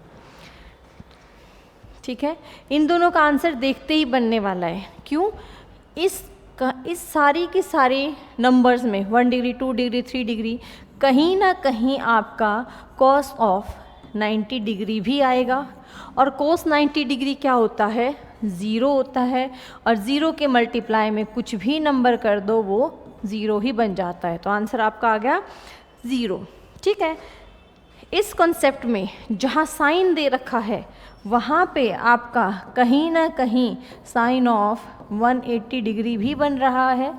ठीक है, इन दोनों का आंसर देखते ही बनने वाला है। क्यों? इस सारी की सारी नंबर्स में 1 डिग्री, 2 डिग्री, 3 डिग्री, कहीं ना कहीं आपका कॉस ऑफ 90 डिग्री भी आएगा, और कोस 90 डिग्री क्या होता है, 0 होता है, और 0 के मल्टीप्लाई में कुछ भी नंबर कर दो वो 0 ही बन जाता है, तो आंसर आपका आ गया 0। ठीक है, इस कॉन्सेप्ट में जहाँ साइन दे रखा है वहाँ पे आपका कहीं ना कहीं साइन ऑफ 180 डिग्री भी बन रहा है,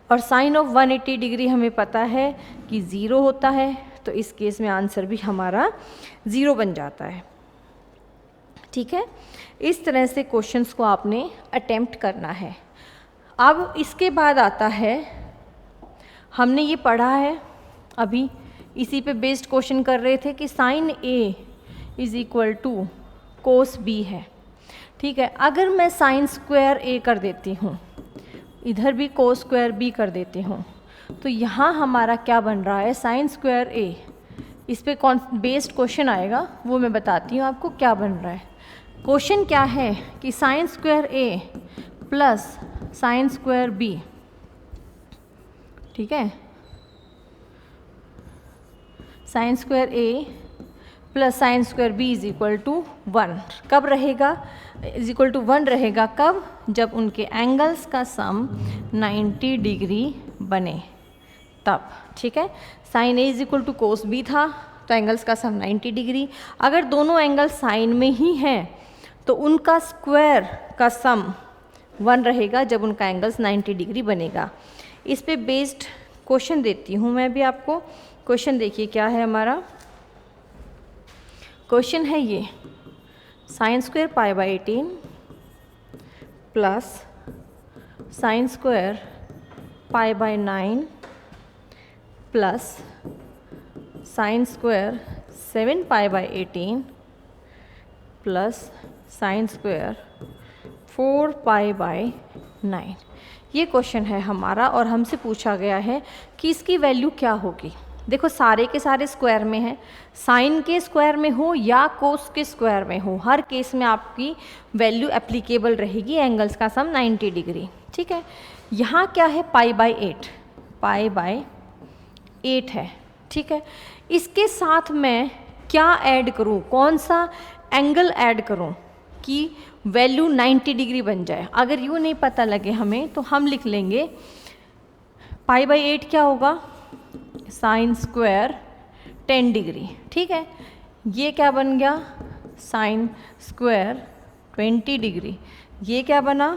और साइन ऑफ 180 डिग्री हमें पता है कि 0 होता है, तो इस केस में आंसर भी हमारा 0 बन जाता है। ठीक है, इस तरह से क्वेश्चंस को आपने अटेम्प्ट करना है। अब इसके बाद आता है, हमने ये पढ़ा है अभी, इसी पे बेस्ड क्वेश्चन कर रहे थे कि sine A is equal to cos B है। ठीक है, अगर मैं साइन स्क्वायर ए कर देती हूँ, इधर भी कोस स्क्वायर बी कर देती हूँ, तो यहाँ हमारा क्या बन रहा है, साइन स्क्वायर ए। इस पे कौन बेस्ड क्वेश्चन आएगा वो मैं बताती हूँ आपको क्या बन रहा है। क्वेश्चन क्या है कि sine square A plus sine square B, ठीक है, sine square A plus sine square B is equal to 1 कब रहेगा, इज इक्वल टू 1 रहेगा कब, जब उनके एंगल्स का सम 90 डिग्री बने तब। ठीक है, sine A is equal to cos B था, तो एंगल्स का सम 90 डिग्री। अगर दोनों एंगल साइन में ही हैं तो उनका स्क्वायर का सम 1 रहेगा जब उनका एंगल्स 90 डिग्री बनेगा। इस पे बेस्ड क्वेश्चन देती हूँ मैं भी आपको। क्वेश्चन देखिए क्या है हमारा। क्वेश्चन है ये, sine square pi by 18 plus sine square pi by 9 plus sine square 7 pi by 18 plus sine square 4 pi by 9। ये क्वेश्चन है हमारा, और हमसे पूछा गया है कि इसकी वैल्यू क्या होगी। देखो सारे के सारे स्क्वायर में है, साइन के स्क्वायर में हो या कोस के स्क्वायर में हो, हर केस में आपकी वैल्यू एप्लीकेबल रहेगी, एंगल्स का सम 90 डिग्री। ठीक है, यहाँ क्या है, पाई बाई 8, पाई बाई 8 है। ठीक है, इसके साथ मैं क्या ऐड करूँ, कौन सा एंगल ऐड करूँ कि वैल्यू 90 डिग्री बन जाए। अगर यूँ नहीं पता लगे हमें तो हम लिख लेंगे पाई बाई 8 क्या होगा, साइन स्क्वायर 10 डिग्री। ठीक है, ये क्या बन गया, साइन स्क्वायर 20 डिग्री। ये क्या बना,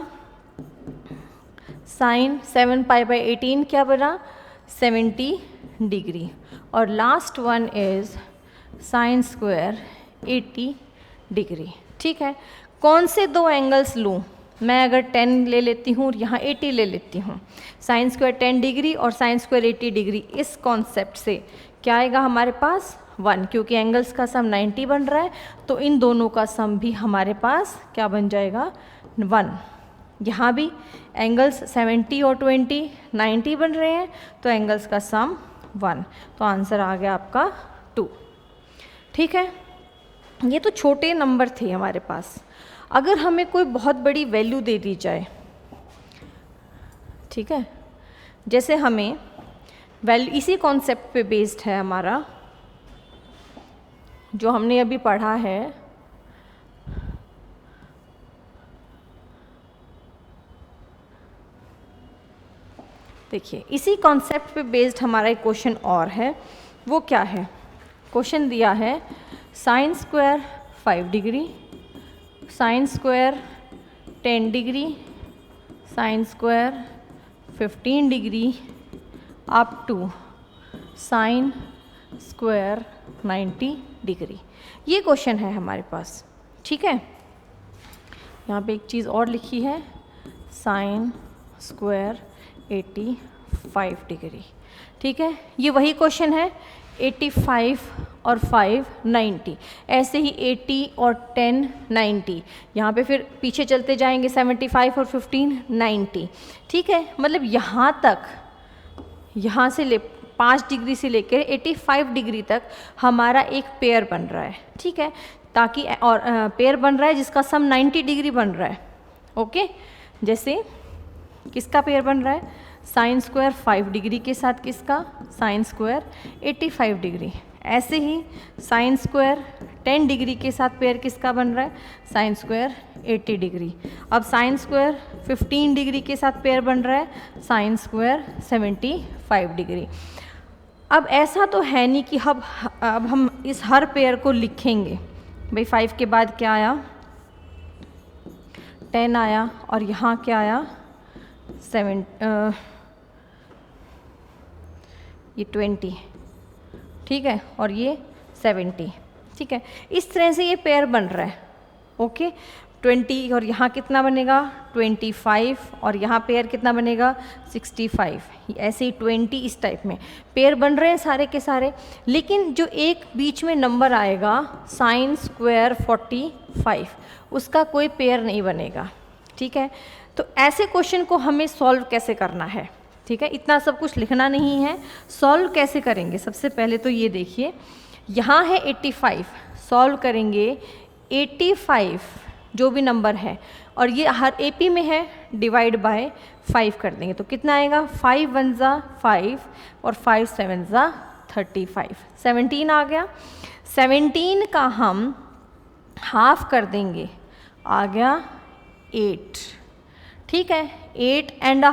साइन 7 पाई बाई 18 क्या बना, 70 डिग्री। और last one is sine square 80 degree. ठीक है, कौन से दो एंगल्स लूँ मैं, अगर 10 ले लेती हूँ और यहाँ 80 ले लेती हूँ, साइन स्क्वायर 10 डिग्री और साइन स्क्वायर 80 डिग्री, इस कॉन्सेप्ट से क्या आएगा हमारे पास 1, क्योंकि एंगल्स का सम 90 बन रहा है, तो इन दोनों का सम भी हमारे पास क्या बन जाएगा 1। यहाँ भी एंगल्स 70 और 20 90 बन रहे हैं, तो एंगल्स का सम 1, तो आंसर आ गया आपका 2। ठीक है, ये तो छोटे नंबर थे हमारे पास। अगर हमें कोई बहुत बड़ी वैल्यू दे दी जाए, ठीक है, जैसे हमें वैल्यू इसी कॉन्सेप्ट पे बेस्ड है हमारा जो हमने अभी पढ़ा है, देखिए इसी कॉन्सेप्ट पे बेस्ड हमारा एक क्वेश्चन और है। वो क्या है? क्वेश्चन दिया है sine square 5 degree, sine square 10 degree, sine square 15 degree up to sine square 90 degree. ये क्वेश्चन है हमारे पास। ठीक है, यहाँ पे एक चीज़ और लिखी है, साइन स्क्वायर 85 डिग्री। ठीक है, ये वही क्वेश्चन है, 85 और 5 90, ऐसे ही 80 और 10 90, यहाँ पे फिर पीछे चलते जाएंगे 75 और 15 90। ठीक है, मतलब यहाँ तक, यहाँ से ले 5 डिग्री से लेकर 85 डिग्री तक हमारा एक पेयर बन रहा है। ठीक है, ताकि और पेयर बन रहा है जिसका सम 90 डिग्री बन रहा है। ओके, जैसे किसका पेयर बन रहा है? साइन स्क्वायर 5 डिग्री के साथ किसका? Sine square 85 degree. ऐसे ही साइन स्क्वायर 10 डिग्री के साथ पेयर किसका बन रहा है? Sine square 80 degree. अब साइन स्क्वायर 15 डिग्री के साथ पेयर बन रहा है साइन स्क्वायर 75 डिग्री। अब ऐसा तो है नहीं कि अब हम इस हर पेयर को लिखेंगे। भाई 5 के बाद क्या आया? 10 आया, और यहाँ क्या आया? 20। ठीक है, और ये 70। ठीक है, इस तरह से ये पेयर बन रहा है। ओके, 20 और यहाँ कितना बनेगा? 25, और यहाँ पेयर कितना बनेगा? 65। ऐसे ही 20 इस टाइप में पेयर बन रहे हैं सारे के सारे। लेकिन जो एक बीच में नंबर आएगा साइन स्क्वायर 45, उसका कोई पेयर नहीं बनेगा। ठीक है, तो ऐसे क्वेश्चन को हमें सॉल्व कैसे करना है? ठीक है, इतना सब कुछ लिखना नहीं है, सॉल्व कैसे करेंगे? सबसे पहले तो ये देखिए, यहाँ है 85, सॉल्व करेंगे 85 जो भी नंबर है, और ये हर एपी में है, डिवाइड बाय 5 कर देंगे तो कितना आएगा? 5 1 ज़ा 5 और 5 7 ज़ा 35, 17 आ गया। 17 का हम हाफ कर देंगे, आ गया 8। ठीक है, 8 एंड अ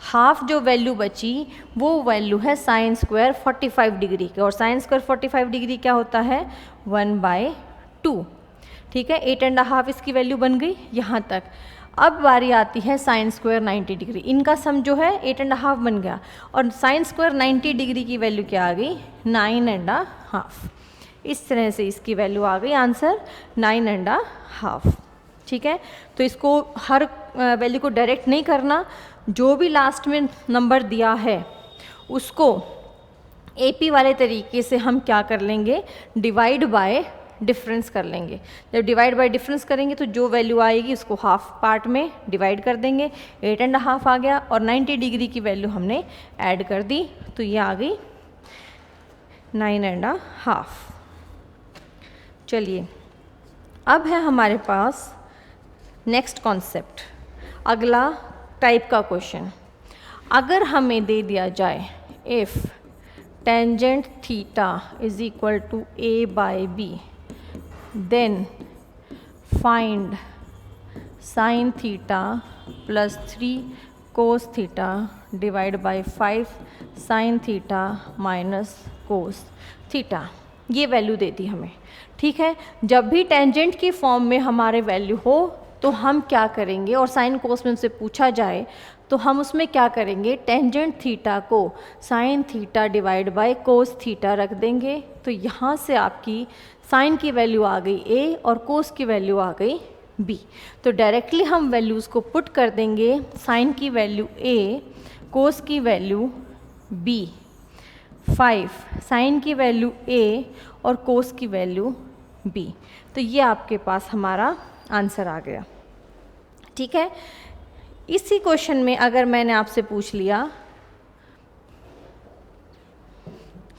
हाफ जो वैल्यू बची वो वैल्यू है साइन स्क्वायर 45 डिग्री की, और साइन स्क्वायर 45 डिग्री क्या होता है? 1/2। ठीक है, 8 एंड अ हाफ इसकी वैल्यू बन गई यहाँ तक। अब बारी आती है साइन स्क्वायर 90 डिग्री। इनका सम जो है 8 एंड अ हाफ बन गया, और साइन स्क्वायर 90 डिग्री की वैल्यू क्या आ गई? 9 एंड अ हाफ। इस तरह से इसकी वैल्यू आ गई, आंसर 9 एंड अ हाफ। ठीक है, तो इसको हर वैल्यू को डायरेक्ट नहीं करना, जो भी लास्ट में नंबर दिया है उसको एपी वाले तरीके से हम क्या कर लेंगे? डिवाइड बाय डिफरेंस कर लेंगे। जब डिवाइड बाय डिफरेंस करेंगे तो जो वैल्यू आएगी उसको हाफ पार्ट में डिवाइड कर देंगे। 8 एंड हाफ आ गया, और 90 डिग्री की वैल्यू हमने ऐड कर दी, तो ये आ गई 9 एंड हाफ। चलिए, अब है हमारे पास नेक्स्ट कॉन्सेप्ट, अगला टाइप का क्वेश्चन। अगर हमें दे दिया जाए if tangent theta is equal to a by B, then find sine theta plus 3 cos theta divide by 5 sine theta minus cos theta. ये वैल्यू दे दी हमें। ठीक है, जब भी टेंजेंट की फॉर्म में हमारे वैल्यू हो तो हम क्या करेंगे, और साइन कोस में उनसे पूछा जाए तो हम उसमें क्या करेंगे? टेंजेंट थीटा को sine theta divide by cos theta रख देंगे। तो यहाँ से आपकी साइन की वैल्यू आ गई a और कोस की वैल्यू आ गई b। तो डायरेक्टली हम वैल्यूज़ को पुट कर देंगे, साइन की वैल्यू a, कोस की वैल्यू b। 5 साइन की वैल्यू a और कोस की वैल्यू b। तो ये आपके पास हमारा आंसर आ गया। ठीक है, इसी क्वेश्चन में अगर मैंने आपसे पूछ लिया,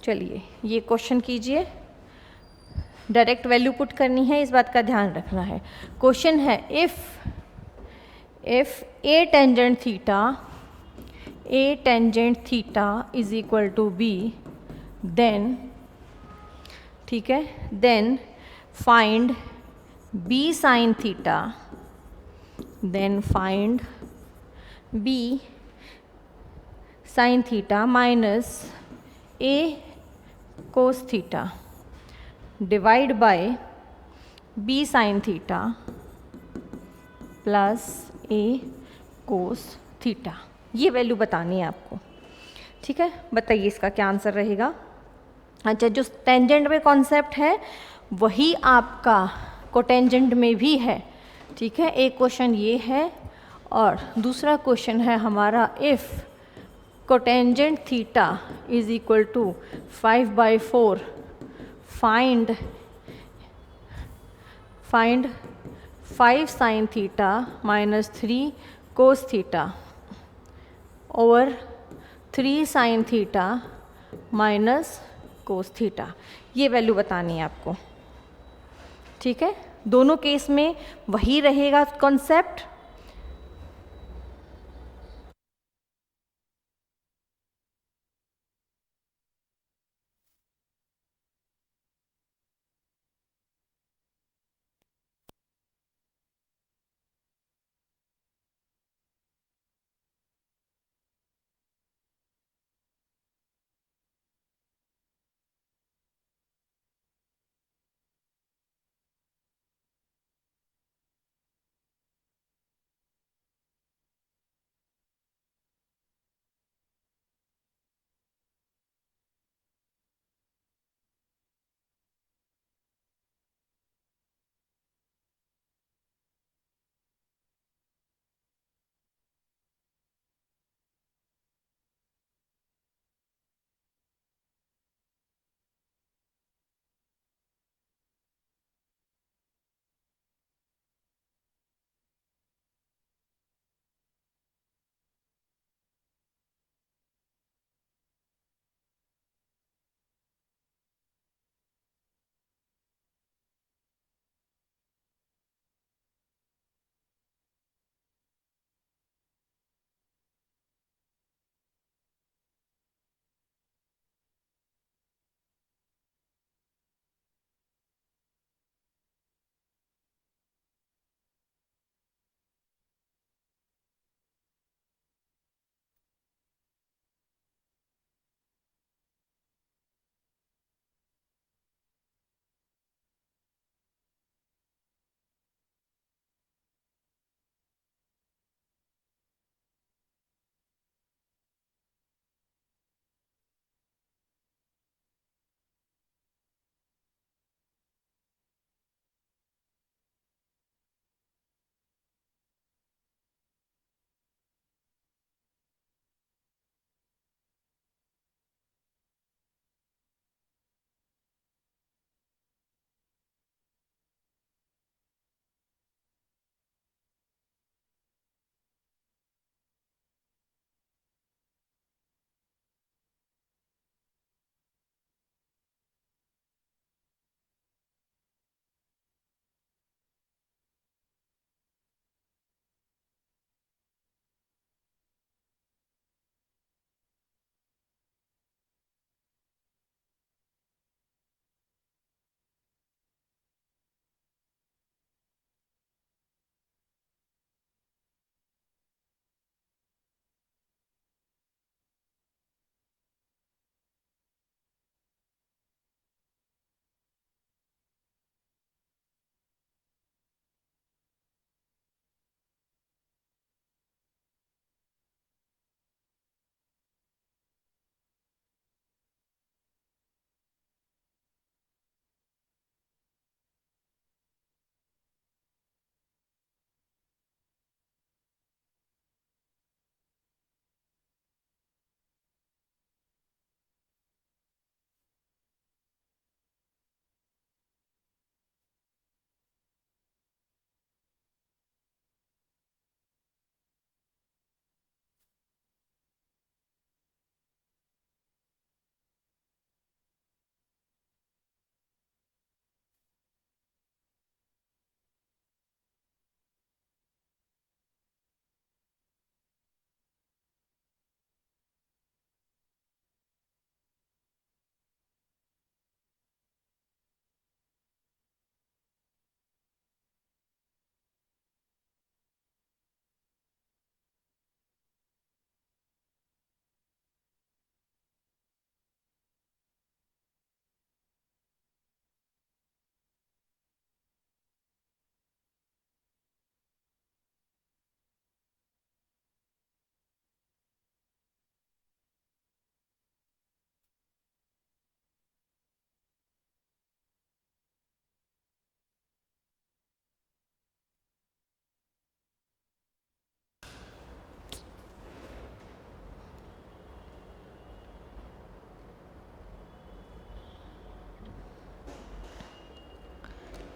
चलिए ये क्वेश्चन कीजिए, डायरेक्ट वैल्यू पुट करनी है, इस बात का ध्यान रखना है। क्वेश्चन है if a tangent theta is equal to b, then, ठीक है, then find b sine theta, then find b sine theta minus a cos theta divide by b sine theta plus a cos theta. ये value बतानी है आपको। ठीक है, बताइए इसका क्या आंसर रहेगा। अच्छा, जो टेंजेंट में कॉन्सेप्ट है वही आपका कोटेंजेंट में भी है। ठीक है, एक क्वेश्चन ये है और दूसरा क्वेश्चन है हमारा if cotangent theta is equal to 5/4 find 5 sine theta minus 3 cos theta over 3 sine theta minus cos theta. ये वैल्यू बतानी है आपको। ठीक है, दोनों केस में वही रहेगा कॉन्सेप्ट।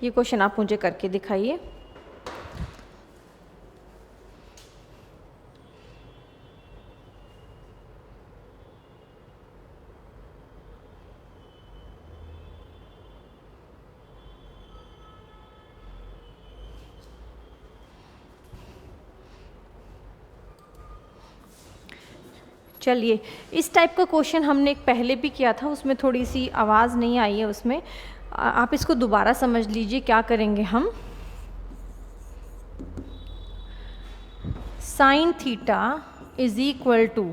ये क्वेश्चन आप मुझे करके दिखाइए। चलिए, इस टाइप का क्वेश्चन हमने एक पहले भी किया था, उसमें थोड़ी सी आवाज़ नहीं आई है उसमें। आप इसको दोबारा समझ लीजिए। क्या करेंगे हम, sine theta is equal to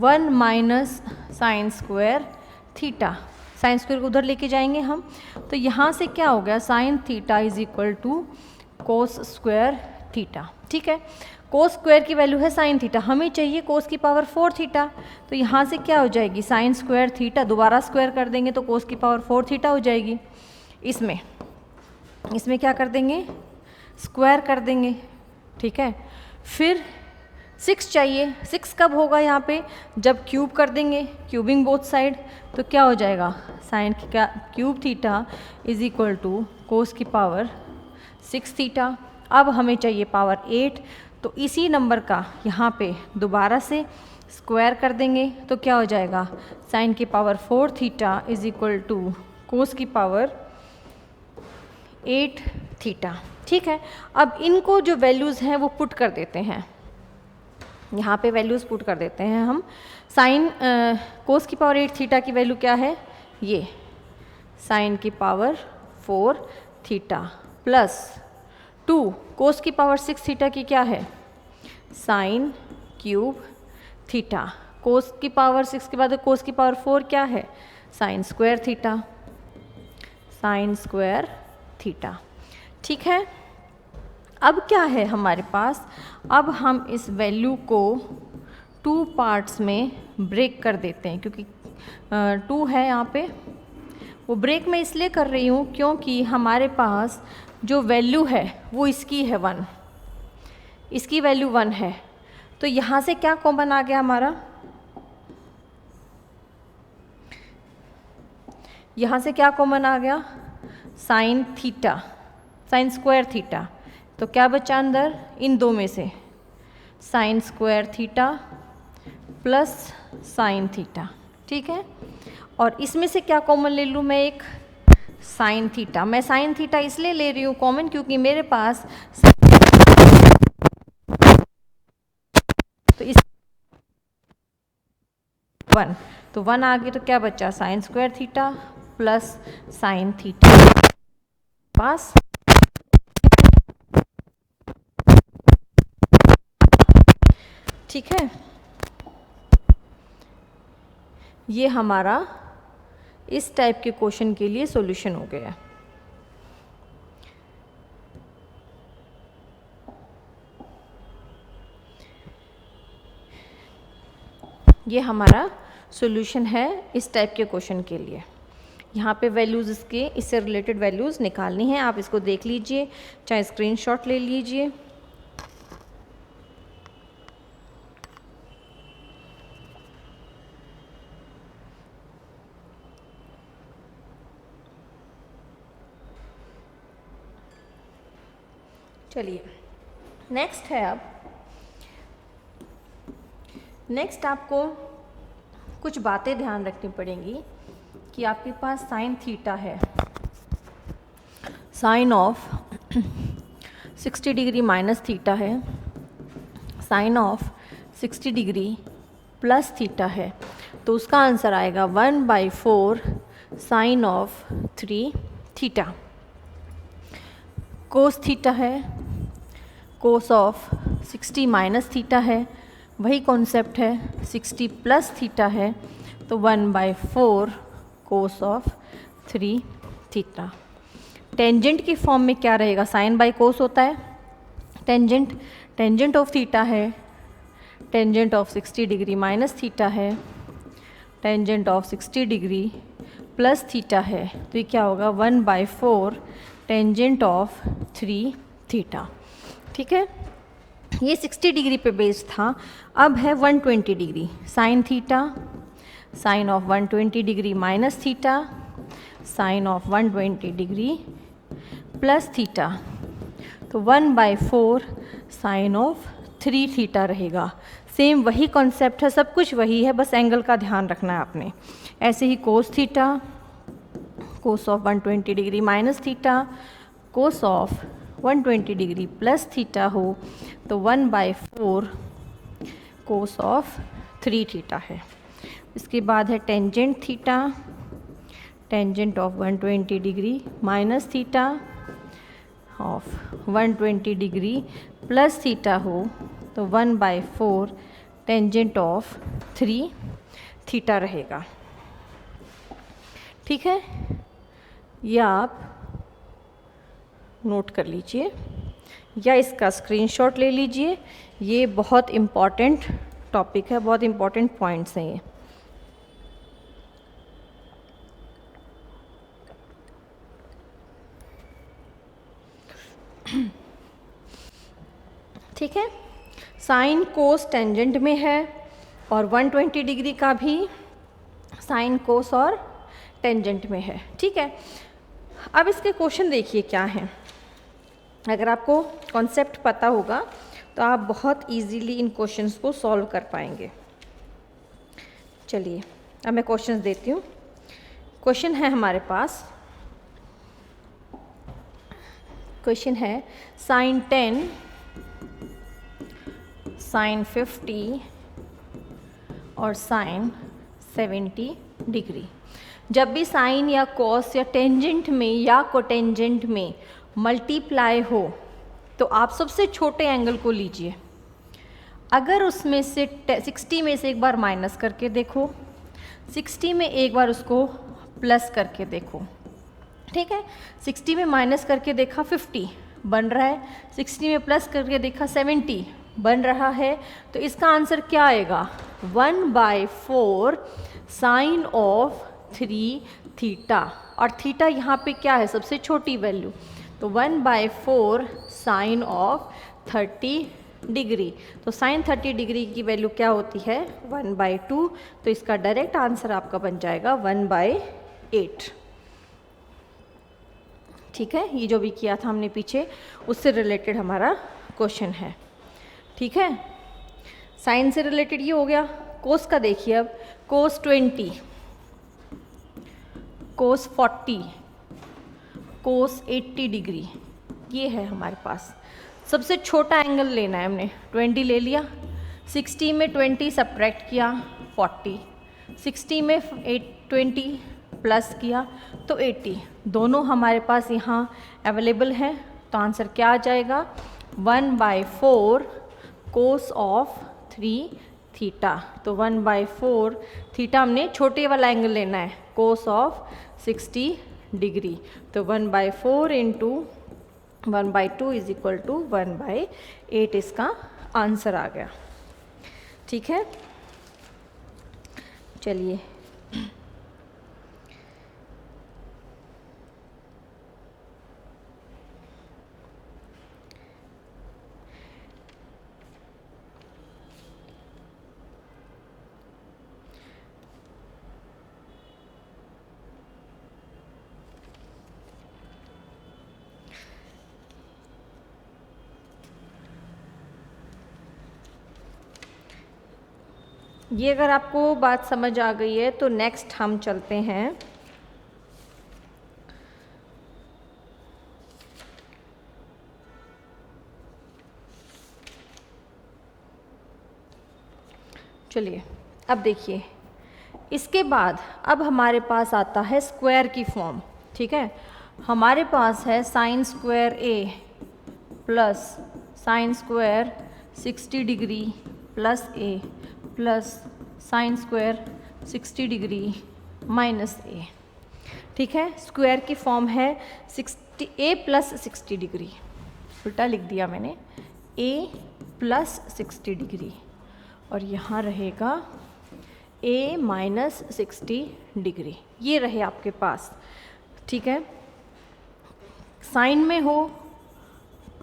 1 minus sine square theta. Sine square को उधर लेके जाएंगे हम, तो यहाँ से क्या हो गया, sine theta is equal to cos square theta. ठीक है, कोस स्क्वायर की वैल्यू है साइन थीटा, हमें चाहिए कोस की पावर 4 थीटा। तो यहाँ से क्या हो जाएगी, साइन स्क्वायर थीटा, दोबारा स्क्वायर कर देंगे तो कोस की पावर 4 थीटा हो जाएगी। इसमें क्या कर देंगे, स्क्वायर कर देंगे। ठीक है, फिर 6 चाहिए। 6 कब होगा यहाँ पे, जब क्यूब कर देंगे, क्यूबिंग बोथ साइड, तो क्या हो जाएगा, साइन का cube theta is equal to cos की पावर 6 थीटा। अब हमें चाहिए पावर 8, तो इसी नंबर का यहाँ पे दोबारा से स्क्वायर कर देंगे तो क्या हो जाएगा, साइन की power 4 theta is equal to cos की पावर 8 थीटा। ठीक है, अब इनको जो वैल्यूज़ हैं वो पुट कर देते हैं, यहाँ पे वैल्यूज़ पुट कर देते हैं हम। साइन कोस की पावर 8 थीटा की वैल्यू क्या है, ये साइन की पावर 4 थीटा प्लस 2 कोस की पावर 6 थीटा की क्या है, साइन क्यूब थीटा। कोस की पावर 6 के बाद कोस की पावर 4 क्या है, sine square theta, sine square theta. ठीक है, अब क्या है हमारे पास, अब हम इस वैल्यू को 2 पार्ट्स में ब्रेक कर देते हैं, क्योंकि 2 है यहाँ पे। वो ब्रेक मैं इसलिए कर रही हूँ क्योंकि हमारे पास जो वैल्यू है वो इसकी है 1, इसकी वैल्यू 1 है। तो यहाँ से क्या कॉमन आ गया हमारा, यहाँ से क्या कॉमन आ गया, sine theta, sine square theta. तो क्या बचा अंदर, इन दो में से sign square theta plus sine theta. ठीक है, और इसमें से क्या कॉमन ले लूँ मैं, एक साइन थीटा। मैं साइन थीटा इसलिए ले रही हूँ कॉमन क्योंकि मेरे पास तो इस 1, तो 1 आ गया, तो क्या बचा, sine square theta plus sine theta पास। ठीक है, ये हमारा इस टाइप के क्वेश्चन के लिए सॉल्यूशन हो गया। ये हमारा सॉल्यूशन है इस टाइप के क्वेश्चन के लिए। यहाँ पे वैल्यूज़ इसके, इससे रिलेटेड वैल्यूज़ निकालनी है, आप इसको देख लीजिए, चाहे स्क्रीनशॉट ले लीजिए। चलिए, नेक्स्ट है, अब नेक्स्ट आपको कुछ बातें ध्यान रखनी पड़ेंगी कि आपके पास साइन थीटा है, sine of 60 degree minus theta है, sine of 60 degree plus theta है, तो उसका आंसर आएगा 1/4 sine of 3 theta. Cos theta है, कोस ऑफ 60 माइनस थीटा है, वही कॉन्सेप्ट है, 60 प्लस थीटा है, तो 1/4 कोस ऑफ 3 थीटा। टेंजेंट की फॉर्म में क्या रहेगा, साइन बाई कोस होता है, टेंजेंट ऑफ थीटा है, tangent of 60 degree minus theta है, tangent of 60 degree plus theta है, तो ये क्या होगा, 1/4 टेंजेंट ऑफ 3 थीटा। ठीक है, ये 60 डिग्री पे बेस्ड था। अब है 120 degree, sine theta, sine of 120 degree minus theta, sine of 120 degree plus theta, तो 1/4 साइन ऑफ 3 थीटा रहेगा। सेम वही कॉन्सेप्ट है, सब कुछ वही है, बस एंगल का ध्यान रखना है आपने। ऐसे ही cos theta, cos of 120 degree minus theta, cos of 120 degree plus theta हो तो 1/4 कोस ऑफ 3 थीटा है। इसके बाद है tangent theta, tangent of 120 degree minus theta of 120 degree plus theta हो तो 1/4 टेंजेंट ऑफ 3 थीटा रहेगा। ठीक है, या आप नोट कर लीजिए या इसका स्क्रीनशॉट ले लीजिए। ये बहुत इम्पॉर्टेंट टॉपिक है, बहुत इम्पॉर्टेंट पॉइंट्स हैं ये। ठीक है, साइन कोस टेंजेंट में है और 120 डिग्री का भी साइन कोस और टेंजेंट में है। ठीक है, अब इसके क्वेश्चन देखिए क्या हैं। अगर आपको कॉन्सेप्ट पता होगा तो आप बहुत इजीली इन क्वेश्चंस को सॉल्व कर पाएंगे। चलिए अब मैं क्वेश्चंस देती हूँ। क्वेश्चन है हमारे पास, क्वेश्चन है साइन 10, साइन 50 और साइन 70 डिग्री। जब भी साइन या कॉस या टेंजेंट में या कोटेंजेंट में मल्टीप्लाई हो तो आप सबसे छोटे एंगल को लीजिए। अगर उसमें से 60 में से एक बार माइनस करके देखो, 60 में एक बार उसको प्लस करके देखो। ठीक है, 60 में माइनस करके देखा 50 बन रहा है, 60 में प्लस करके देखा 70 बन रहा है, तो इसका आंसर क्या आएगा? 1/4 साइन ऑफ 3 थीटा। और थीटा यहाँ पे क्या है? सबसे छोटी वैल्यू, तो 1/4 साइन ऑफ 30 डिग्री। तो साइन 30 डिग्री की वैल्यू क्या होती है? 1/2। तो इसका डायरेक्ट आंसर आपका बन जाएगा 1/8। ठीक है, ये जो भी किया था हमने पीछे उससे रिलेटेड हमारा क्वेश्चन है। ठीक है, साइन से रिलेटेड ये हो गया। कोस का देखिए अब, कोस 20, कोस 40, कोस 80 डिग्री, ये है हमारे पास। सबसे छोटा एंगल लेना है हमने, 20 ले लिया, 60 में 20 सब्ट्रैक्ट किया 40, 60 में 20 प्लस किया तो 80। दोनों हमारे पास यहाँ अवेलेबल हैं, तो आंसर क्या आ जाएगा? 1/4 कोस ऑफ 3 थीटा। तो 1/4 थीटा हमने छोटे वाला एंगल लेना है, कोस ऑफ 60 डिग्री। तो 1/4 इंटू 1/2 इज इक्वल टू 1/8 इसका आंसर आ गया। ठीक है, चलिए ये अगर आपको बात समझ आ गई है तो नेक्स्ट हम चलते हैं चलिए अब देखिए, इसके बाद अब हमारे पास आता है स्क्वायर की फॉर्म। ठीक है, हमारे पास है sine square A plus sine square 60 degree plus A plus sine square 60 degree minus A. ठीक है, स्क्वायर की फॉर्म है 60 ए प्लस 60 डिग्री, उल्टा लिख दिया मैंने, ए प्लस 60 डिग्री, और यहाँ रहेगा ए माइनस 60 डिग्री। ये रहे आपके पास। ठीक है, साइन में हो,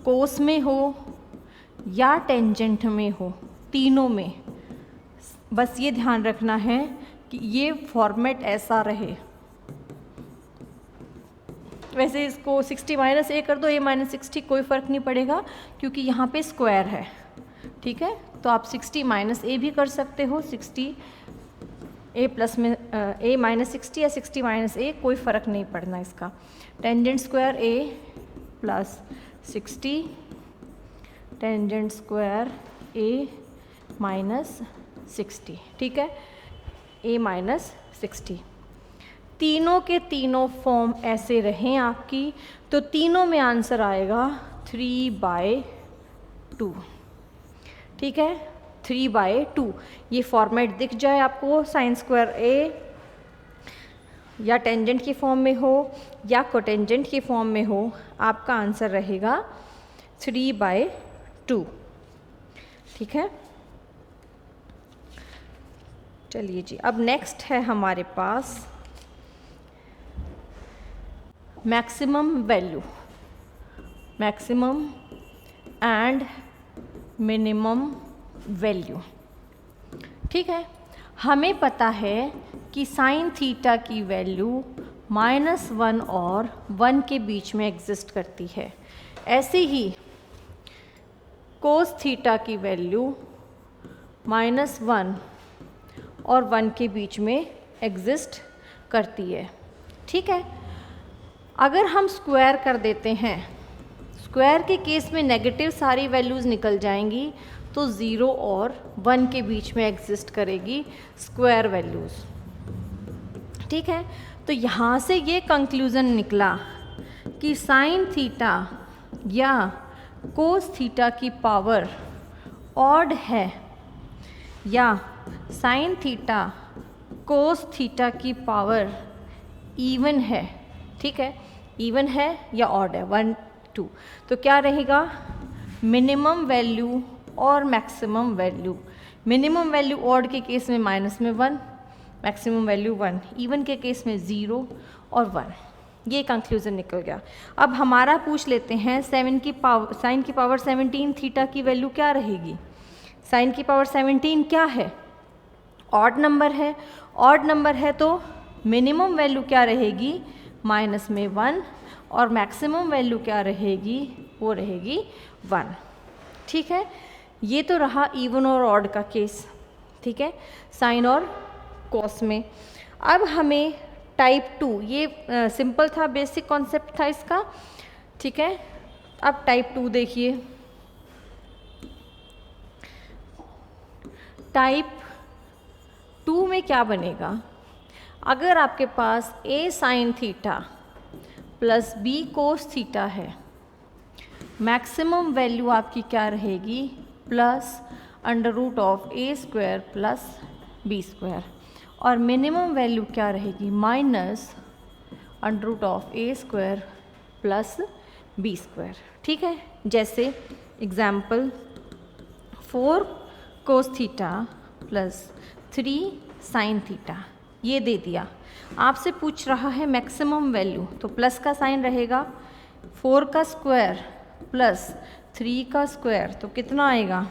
कोस में हो या टेंजेंट में हो, तीनों में बस ये ध्यान रखना है कि ये फॉर्मेट ऐसा रहे। वैसे इसको 60 माइनस ए कर दो, ए माइनस 60 कोई फ़र्क नहीं पड़ेगा क्योंकि यहाँ पे स्क्वायर है, ठीक है। तो आप 60 माइनस ए भी कर सकते हो, 60 ए प्लस में ए माइनस 60 या 60 माइनस ए, कोई फ़र्क नहीं पड़ना इसका। Tangent square A plus 60 tangent square A minus 60, ठीक है, ए माइनस 60। तीनों के तीनों फॉर्म ऐसे रहें आपकी तो तीनों में आंसर आएगा 3/2, ठीक है, 3/2। ये फॉर्मेट दिख जाए आपको, साइन स्क्वायर ए या टेंजेंट की फॉर्म में हो या कोटेंजेंट की फॉर्म में हो, आपका आंसर रहेगा 3/2, ठीक है। चलिए जी, अब नेक्स्ट है हमारे पास maximum value, maximum and minimum value, ठीक है। हमें पता है कि साइन थीटा की वैल्यू -1 और 1 के बीच में एग्जिस्ट करती है। ऐसे ही कोस थीटा की वैल्यू -1 और 1 के बीच में एग्जिस्ट करती है, ठीक है। अगर हम स्क्वायर कर देते हैं, स्क्वायर के केस में नेगेटिव सारी वैल्यूज़ निकल जाएंगी तो 0 और 1 के बीच में एग्जिस्ट करेगी स्क्वायर वैल्यूज़, ठीक है। तो यहाँ से ये कंक्लूज़न निकला कि साइन थीटा या कोस थीटा की पावर ऑड है या साइन थीटा कोस थीटा की पावर इवन है, ठीक है, इवन है या ऑड है, 1 2। तो क्या रहेगा, मिनिमम वैल्यू और maximum value. Minimum value odd के केस में -1, मैक्सिमम वैल्यू 1, इवन के केस में 0 और 1। ये कंक्लूजन निकल गया। अब हमारा पूछ लेते हैं साइन की पावर 17 थीटा की वैल्यू क्या रहेगी। साइन की पावर 17 क्या है, ऑड नंबर है। ऑड नंबर है तो मिनिमम वैल्यू क्या रहेगी, -1 और मैक्सिमम वैल्यू क्या रहेगी, वो रहेगी 1, ठीक है। ये तो रहा इवन और ऑड का केस, ठीक है, साइन और कॉस में। अब हमें टाइप 2, ये सिंपल था, बेसिक कॉन्सेप्ट था इसका, ठीक है। अब टाइप 2 देखिए, टाइप 2 में क्या बनेगा। अगर आपके पास a sine theta plus b cos theta है, मैक्सिमम वैल्यू आपकी क्या रहेगी, +√(a² प्लस b², और मिनिमम वैल्यू क्या रहेगी, -√(a² प्लस b², ठीक है। जैसे एग्जाम्पल 4 कोस थीटा प्लस 3 साइन थीटा, ये दे दिया। आपसे पूछ रहा है मैक्सिमम वैल्यू, तो प्लस का साइन रहेगा, 4 का स्क्वायर प्लस 3 का स्क्वायर तो कितना आएगा,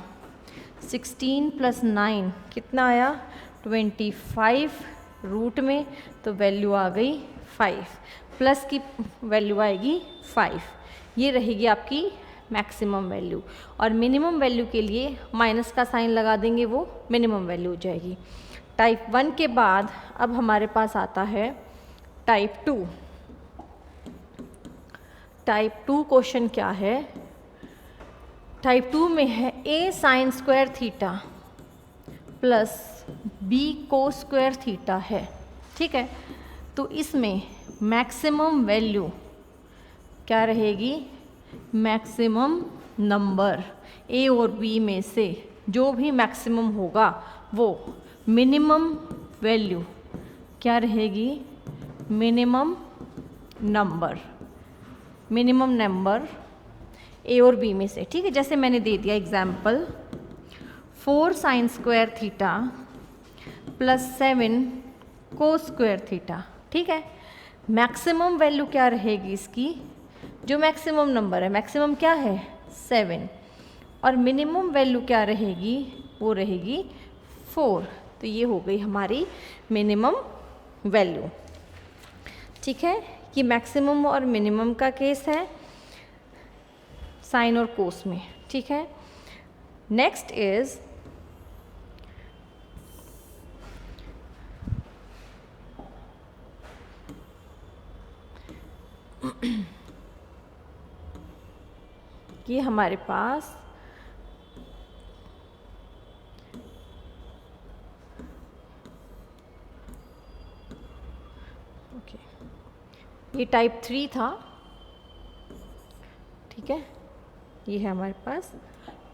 16 + 9 कितना आया, 25 रूट में, तो वैल्यू आ गई 5, प्लस की वैल्यू आएगी 5, ये रहेगी आपकी मैक्सिमम वैल्यू। और मिनिमम वैल्यू के लिए माइनस का साइन लगा देंगे, वो मिनिमम वैल्यू हो जाएगी। टाइप 1 के बाद अब हमारे पास आता है टाइप 2। टाइप 2 क्वेश्चन क्या है, टाइप 2 में है a sign square theta plus b cos square theta है, ठीक है। तो इसमें मैक्सिमम वैल्यू क्या रहेगी, मैक्सिमम नंबर a और b में से जो भी मैक्सिमम होगा वो मिनिमम वैल्यू क्या रहेगी, मिनिमम नंबर a और b में से, ठीक है। जैसे मैंने दे दिया example 4 sign square theta plus 7 कोस स्क्वायर थीटा, ठीक है। मैक्सिमम वैल्यू क्या रहेगी इसकी, जो मैक्सिमम नंबर है, मैक्सिमम क्या है 7, और मिनिमम वैल्यू क्या रहेगी, वो रहेगी 4। तो ये हो गई हमारी मिनिमम वैल्यू, ठीक है। ये मैक्सिमम और मिनिमम का केस है साइन और कोस में, ठीक है। नेक्स्ट इज ये हमारे पास ये टाइप 3 था, ठीक है। ये है हमारे पास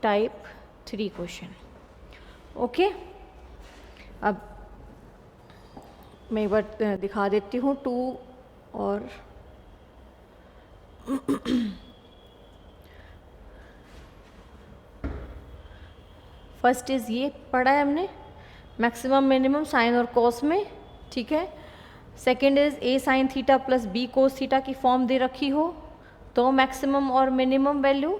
टाइप 3 क्वेश्चन, ओके। अब मैं एक बार दिखा देती हूँ 2 और फर्स्ट इज़ ये पढ़ा है हमने मैक्सिमम मिनिमम साइन और कॉस में, ठीक है। Second is A sine theta plus B cos theta की फॉर्म दे रखी हो तो मैक्सिमम और मिनिमम वैल्यू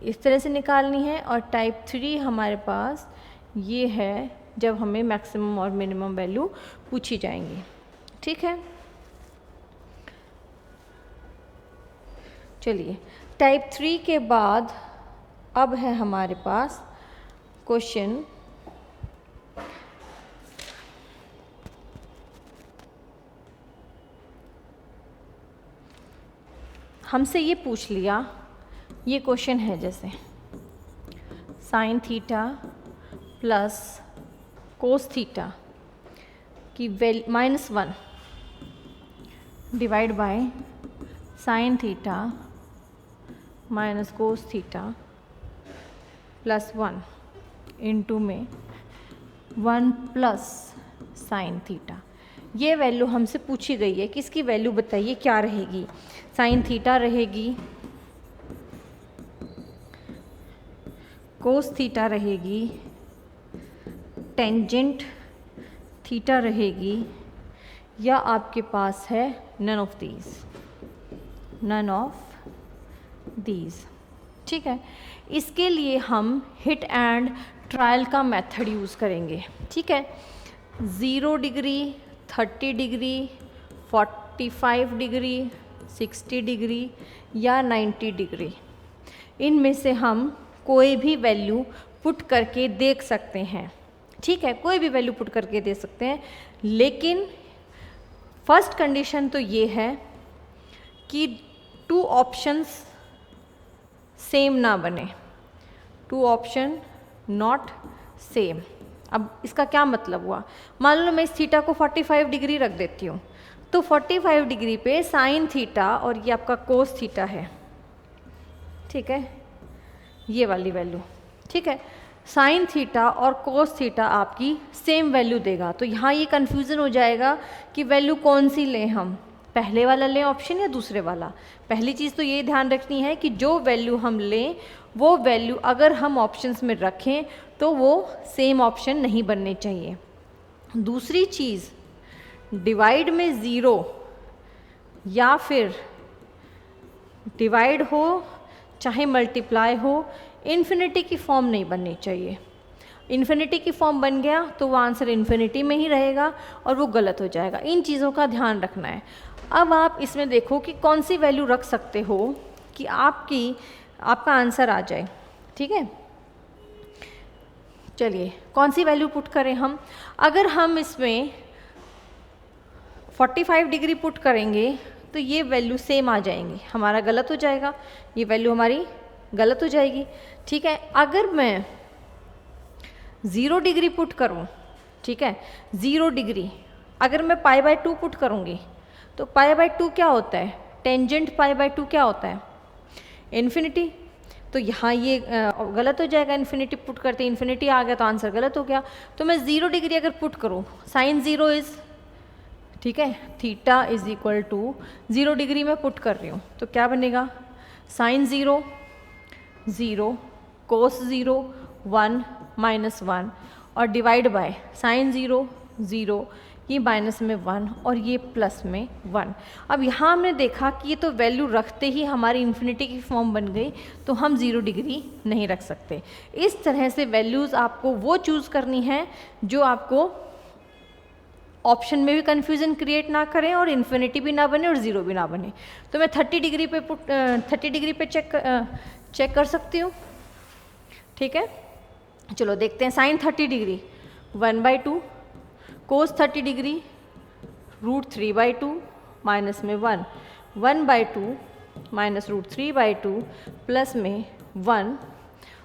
इस तरह से निकालनी है। और टाइप 3 हमारे पास ये है जब हमें मैक्सिमम और मिनिमम वैल्यू पूछी जाएंगी, ठीक है। चलिए टाइप 3 के बाद अब है हमारे पास क्वेश्चन हमसे ये पूछ लिया, ये क्वेश्चन है जैसे sign theta plus cos theta की -1 divide by sine theta minus cos theta plus 1 into में 1 प्लस साइन थीटा। ये वैल्यू हमसे पूछी गई है कि इसकी वैल्यू बताइए क्या रहेगी। साइन थीटा रहेगी, कोस थीटा रहेगी, टेंजेंट थीटा रहेगी, या आपके पास है नन ऑफ दीज, ठीक है। इसके लिए हम हिट एंड ट्रायल का मेथड यूज़ करेंगे, ठीक है। 0 डिग्री, 30 डिग्री, 45 डिग्री, 60 डिग्री या 90 डिग्री, इनमें से हम कोई भी वैल्यू पुट करके देख सकते हैं, ठीक है। कोई भी वैल्यू पुट करके दे सकते हैं, लेकिन फर्स्ट कंडीशन तो ये है कि 2 ऑप्शंस सेम ना बने, 2 ऑप्शन नॉट सेम। अब इसका क्या मतलब हुआ, मान लो मैं इस थीटा को 45 डिग्री रख देती हूँ तो 45 डिग्री पे साइन थीटा और ये आपका कोस थीटा है, ठीक है, ये वाली वैल्यू, ठीक है। साइन थीटा और कोस थीटा आपकी सेम वैल्यू देगा, तो यहाँ ये कन्फ्यूज़न हो जाएगा कि वैल्यू कौन सी लें हम, पहले वाला लें ऑप्शन या दूसरे वाला। पहली चीज़ तो ये ध्यान रखनी है कि जो वैल्यू हम लें वो वैल्यू अगर हम ऑप्शंस में रखें तो वो सेम ऑप्शन नहीं बनने चाहिए। दूसरी चीज़, डिवाइड में 0 या फिर डिवाइड हो चाहे मल्टीप्लाई हो, इन्फिनिटी की फॉर्म नहीं बननी चाहिए। इन्फिनिटी की फॉर्म बन गया तो वो आंसर इन्फिनिटी में ही रहेगा और वो गलत हो जाएगा। इन चीज़ों का ध्यान रखना है। अब आप इसमें देखो कि कौन सी वैल्यू रख सकते हो कि आपका आंसर आ जाए, ठीक है। चलिए कौन सी वैल्यू पुट करें हम। अगर हम इसमें 45 डिग्री पुट करेंगे तो ये वैल्यू सेम आ जाएंगी, हमारा गलत हो जाएगा, ये वैल्यू हमारी गलत हो जाएगी, ठीक है। अगर मैं 0 डिग्री पुट करूं, ठीक है, 0 डिग्री अगर मैं π/2 पुट करूंगी तो π/2 क्या होता है, टेंजेंट π/2 क्या होता है, इन्फिनिटी। तो यहाँ ये गलत हो जाएगा, इन्फिनिटी पुट करते इन्फिनिटी आ गया तो आंसर गलत हो गया। तो मैं 0 डिग्री अगर पुट करूँ, साइन 0 इज़, ठीक है, theta is equal to 0 degree में पुट कर रही हूँ तो क्या बनेगा, साइन 0 0, कोस 0 1 -1 और डिवाइड बाय साइन 0 0, ये माइनस में 1 और ये प्लस में 1। अब यहाँ हमने देखा कि ये तो वैल्यू रखते ही हमारी इन्फिनिटी की फॉर्म बन गई, तो हम 0 डिग्री नहीं रख सकते। इस तरह से वैल्यूज़ आपको वो चूज़ करनी है जो आपको ऑप्शन में भी कन्फ्यूज़न क्रिएट ना करें और इन्फिनिटी भी ना बने और ज़ीरो भी ना बने। तो मैं 30 डिग्री पे चेक कर सकती हूँ। ठीक है, चलो देखते हैं। साइन 30 डिग्री 1/2, कोस 30 डिग्री √3/2 माइनस में 1/2 माइनस √3/2 प्लस में 1,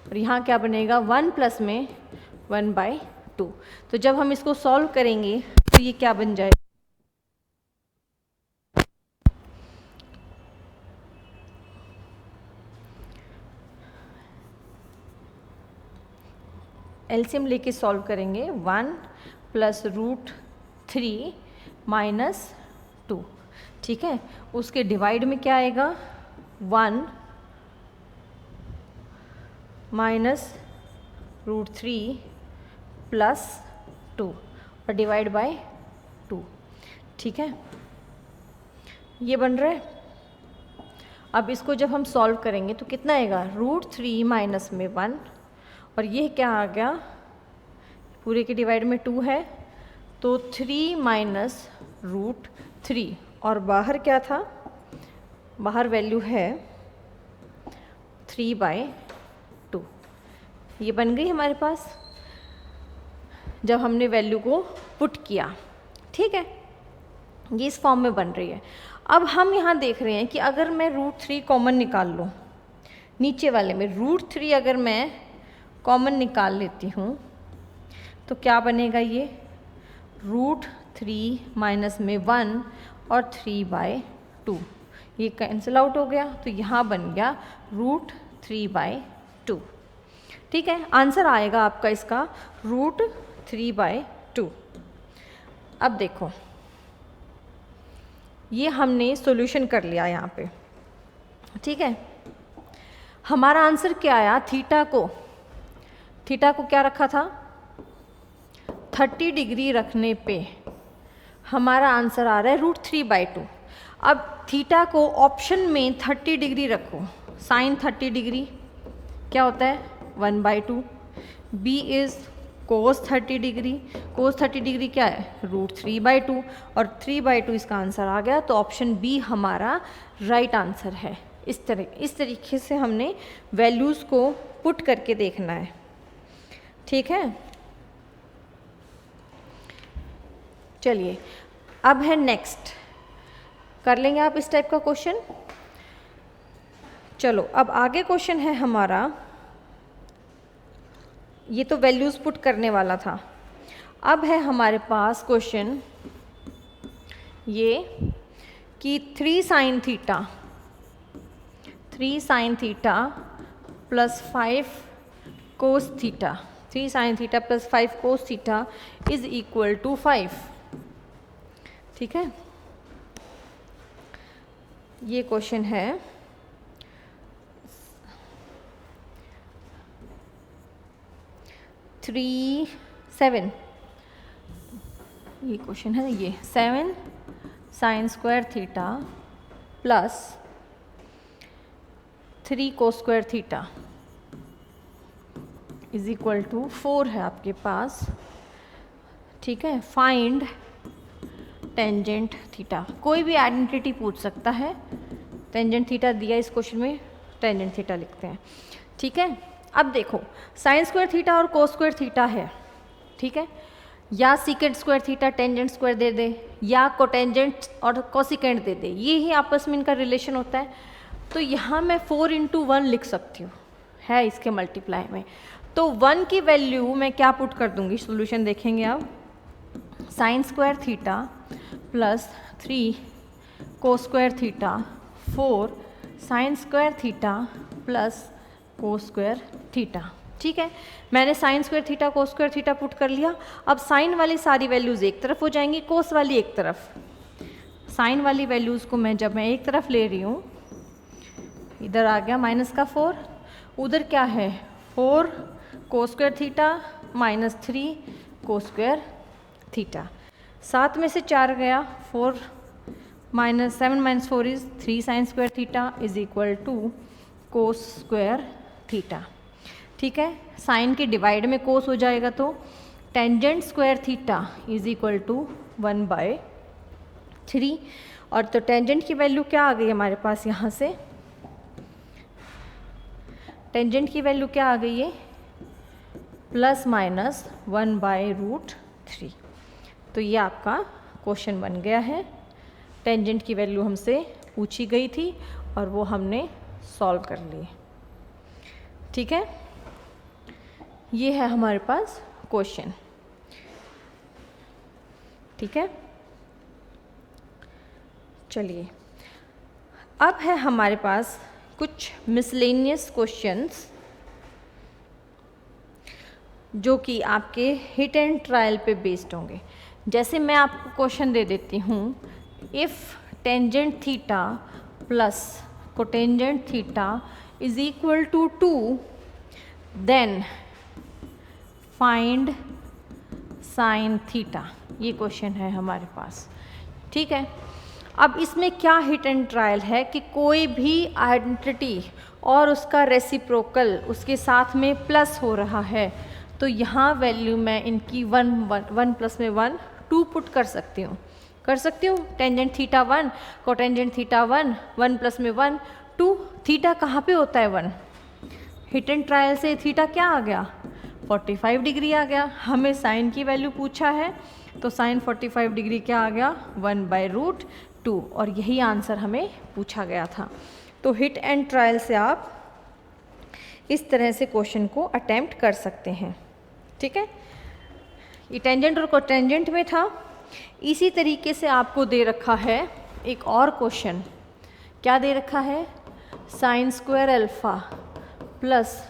और यहाँ क्या बनेगा 1 प्लस में 1/2। तो जब हम इसको सॉल्व करेंगे तो ये क्या बन जाएगा, एलसीएम लेके सॉल्व करेंगे 1 प्लस √3 माइनस 2। ठीक है, उसके डिवाइड में क्या आएगा 1 माइनस √3 प्लस 2 और डिवाइड बाय 2। ठीक है, ये बन रहा है। अब इसको जब हम सॉल्व करेंगे तो कितना आएगा √3 माइनस में 1, और ये क्या आ गया, पूरे के डिवाइड में 2 है तो 3 माइनस √3, और बाहर क्या था, बाहर वैल्यू है 3/2। ये बन गई हमारे पास जब हमने वैल्यू को पुट किया। ठीक है, ये इस फॉर्म में बन रही है। अब हम यहाँ देख रहे हैं कि अगर मैं √3 कॉमन निकाल लूँ, नीचे वाले में √3 अगर मैं कॉमन निकाल लेती हूँ तो क्या बनेगा, ये √3 माइनस में 1 और 3/2, ये कैंसिल आउट हो गया, तो यहाँ बन गया √3/2। ठीक है, आंसर आएगा आपका इसका √3/2। अब देखो, ये हमने सॉल्यूशन कर लिया यहाँ पे। ठीक है, हमारा आंसर क्या आया, थीटा को क्या रखा था 30 डिग्री रखने पे हमारा आंसर आ रहा है √3/2। अब थीटा को ऑप्शन में 30 डिग्री रखो, साइन 30 डिग्री क्या होता है 1/2, B is cos 30 degree, cos 30 degree क्या है √3/2, और 3/2 इसका आंसर आ गया। तो ऑप्शन बी हमारा राइट आंसर है। इस तरीके से हमने वैल्यूज़ को पुट करके देखना है। ठीक है, चलिए अब है नेक्स्ट, कर लेंगे आप इस टाइप का क्वेश्चन। चलो अब आगे क्वेश्चन है हमारा, ये तो वैल्यूज़ पुट करने वाला था। अब है हमारे पास क्वेश्चन ये कि 3 sin theta plus 5 cos theta, 3 sin theta plus 5 cos theta is equal to 5। ठीक है, ये क्वेश्चन है 7, ये क्वेश्चन है ये 7 sin² theta plus 3 cos² theta is equal to 4 है आपके पास। ठीक है, फाइंड टेंजेंट थीटा, कोई भी आइडेंटिटी पूछ सकता है। टेंजेंट थीटा दिया इस क्वेश्चन में, टेंजेंट थीटा लिखते हैं। ठीक है, अब देखो sin² थीटा और cos² थीटा है। ठीक है, या secant² थीटा टेंजेंट स्क्वायर दे दे, या कोटेंजेंट और कोसिकेंट दे दे, ये ही आपस में इनका रिलेशन होता है। तो यहाँ मैं 4 × 1 लिख सकती हूँ, है इसके मल्टीप्लाई में। तो 1 की वैल्यू मैं क्या पुट कर दूँगी, सॉल्यूशन देखेंगे अब। sin² theta plus 3 cos² theta 4 sin² theta plus cos² theta. ठीक है, मैंने sin² theta cos² theta put कर लिया। अब साइन वाली सारी वैल्यूज़ एक तरफ हो जाएंगी, कोस वाली एक तरफ। साइन वाली वैल्यूज़ को जब मैं एक तरफ ले रही हूँ, इधर आ गया -4, उधर क्या है 4 cos² theta minus 3 cos² theta. 7 में से 4 गया, 7 - 4 is 3 sin² theta is equal to cos² theta. ठीक है, साइन के डिवाइड में कोस हो जाएगा तो tangent square theta is equal to 1/3। और तो टेंजेंट की वैल्यू क्या आ गई हमारे पास यहाँ से, टेंजेंट की वैल्यू क्या आ गई है, ±1/√3। तो ये आपका क्वेश्चन बन गया है। टेंजेंट की वैल्यू हमसे पूछी गई थी और वो हमने सॉल्व कर ली। ठीक है, ये है हमारे पास क्वेश्चन। ठीक है, चलिए अब है हमारे पास कुछ मिसलेनियस क्वेश्चंस जो कि आपके हिट एंड ट्रायल पे बेस्ड होंगे। जैसे मैं आपको क्वेश्चन दे देती हूँ, if tangent theta plus cotangent theta is equal to 2 then find sine theta. ये क्वेश्चन है हमारे पास। ठीक है, अब इसमें क्या हिट एंड ट्रायल है कि कोई भी आइडेंटिटी और उसका रेसिप्रोकल उसके साथ में प्लस हो रहा है, तो यहाँ वैल्यू मैं इनकी 1 प्लस में 1 2 पुट कर सकती हूँ, tangent theta 1 cotangent theta 1 plus में 1 2। थीटा कहाँ पे होता है 1, हिट एंड ट्रायल से थीटा क्या आ गया 45 डिग्री आ गया। हमें साइन की वैल्यू पूछा है तो साइन 45 डिग्री क्या आ गया 1/√2, और यही आंसर हमें पूछा गया था। तो हिट एंड ट्रायल से आप इस तरह से क्वेश्चन को अटेम्प्ट कर सकते हैं। ठीक है, ये टेंजेंट और कोटेंजेंट में था। इसी तरीके से आपको दे रखा है एक और क्वेश्चन। क्या दे रखा है, sine square alpha plus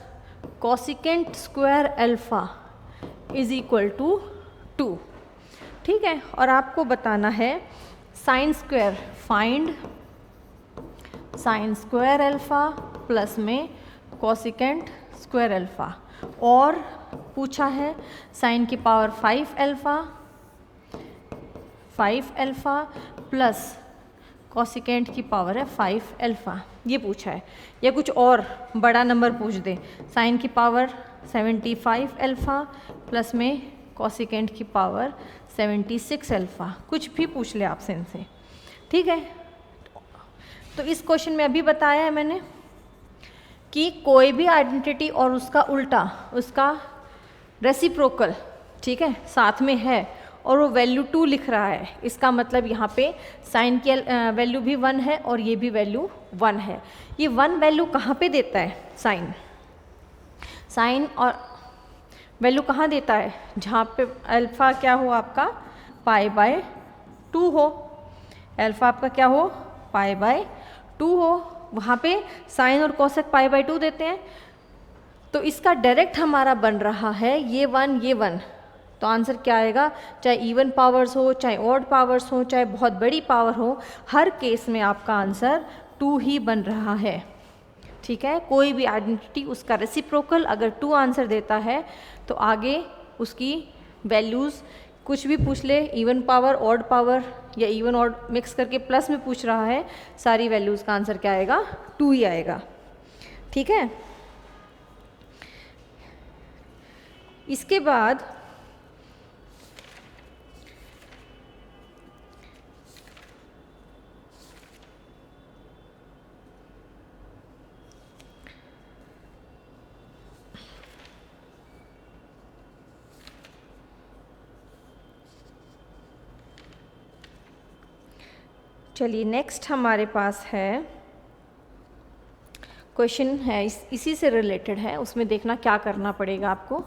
cosecant square alpha is equal to 2। ठीक है, और आपको बताना है sine square, find sine square alpha plus में कॉसिकेंट स्क्वायर अल्फ़ा, और पूछा है साइन की पावर 5 अल्फ़ा प्लस कॉसिकेंट की पावर है 5 अल्फ़ा, ये पूछा है। या कुछ और बड़ा नंबर पूछ दे, साइन की पावर 75 अल्फ़ा प्लस में कॉसिकेंट की पावर 76 अल्फ़ा, कुछ भी पूछ ले आपसे इनसे। ठीक है, तो इस क्वेश्चन में अभी बताया है मैंने कि कोई भी आइडेंटिटी और उसका उल्टा, उसका रेसिप्रोकल, ठीक है, साथ में है और वो वैल्यू 2 लिख रहा है, इसका मतलब यहाँ पे साइन की वैल्यू भी 1 है और ये भी वैल्यू 1 है। ये 1 वैल्यू कहाँ पे देता है, साइन और वैल्यू कहाँ देता है, जहाँ पे अल्फ़ा क्या हो आपका π/2 हो, अल्फ़ा आपका क्या हो π/2 हो, वहाँ पे साइन और कोसेक π/2 देते हैं। तो इसका डायरेक्ट हमारा बन रहा है ये 1, तो आंसर क्या आएगा, चाहे इवन पावर्स हो, चाहे ऑड पावर्स हो, चाहे बहुत बड़ी पावर हो, हर केस में आपका आंसर 2 ही बन रहा है। ठीक है, कोई भी आइडेंटिटी उसका रेसिप्रोकल अगर 2 आंसर देता है तो आगे उसकी वैल्यूज़ कुछ भी पूछ ले, इवन पावर, ऑड पावर या इवन ऑड मिक्स करके प्लस में पूछ रहा है, सारी वैल्यूज़ का आंसर क्या आएगा, 2 ही आएगा। ठीक है, इसके बाद चलिए नेक्स्ट हमारे पास है क्वेश्चन है, इसी से रिलेटेड है, उसमें देखना क्या करना पड़ेगा आपको,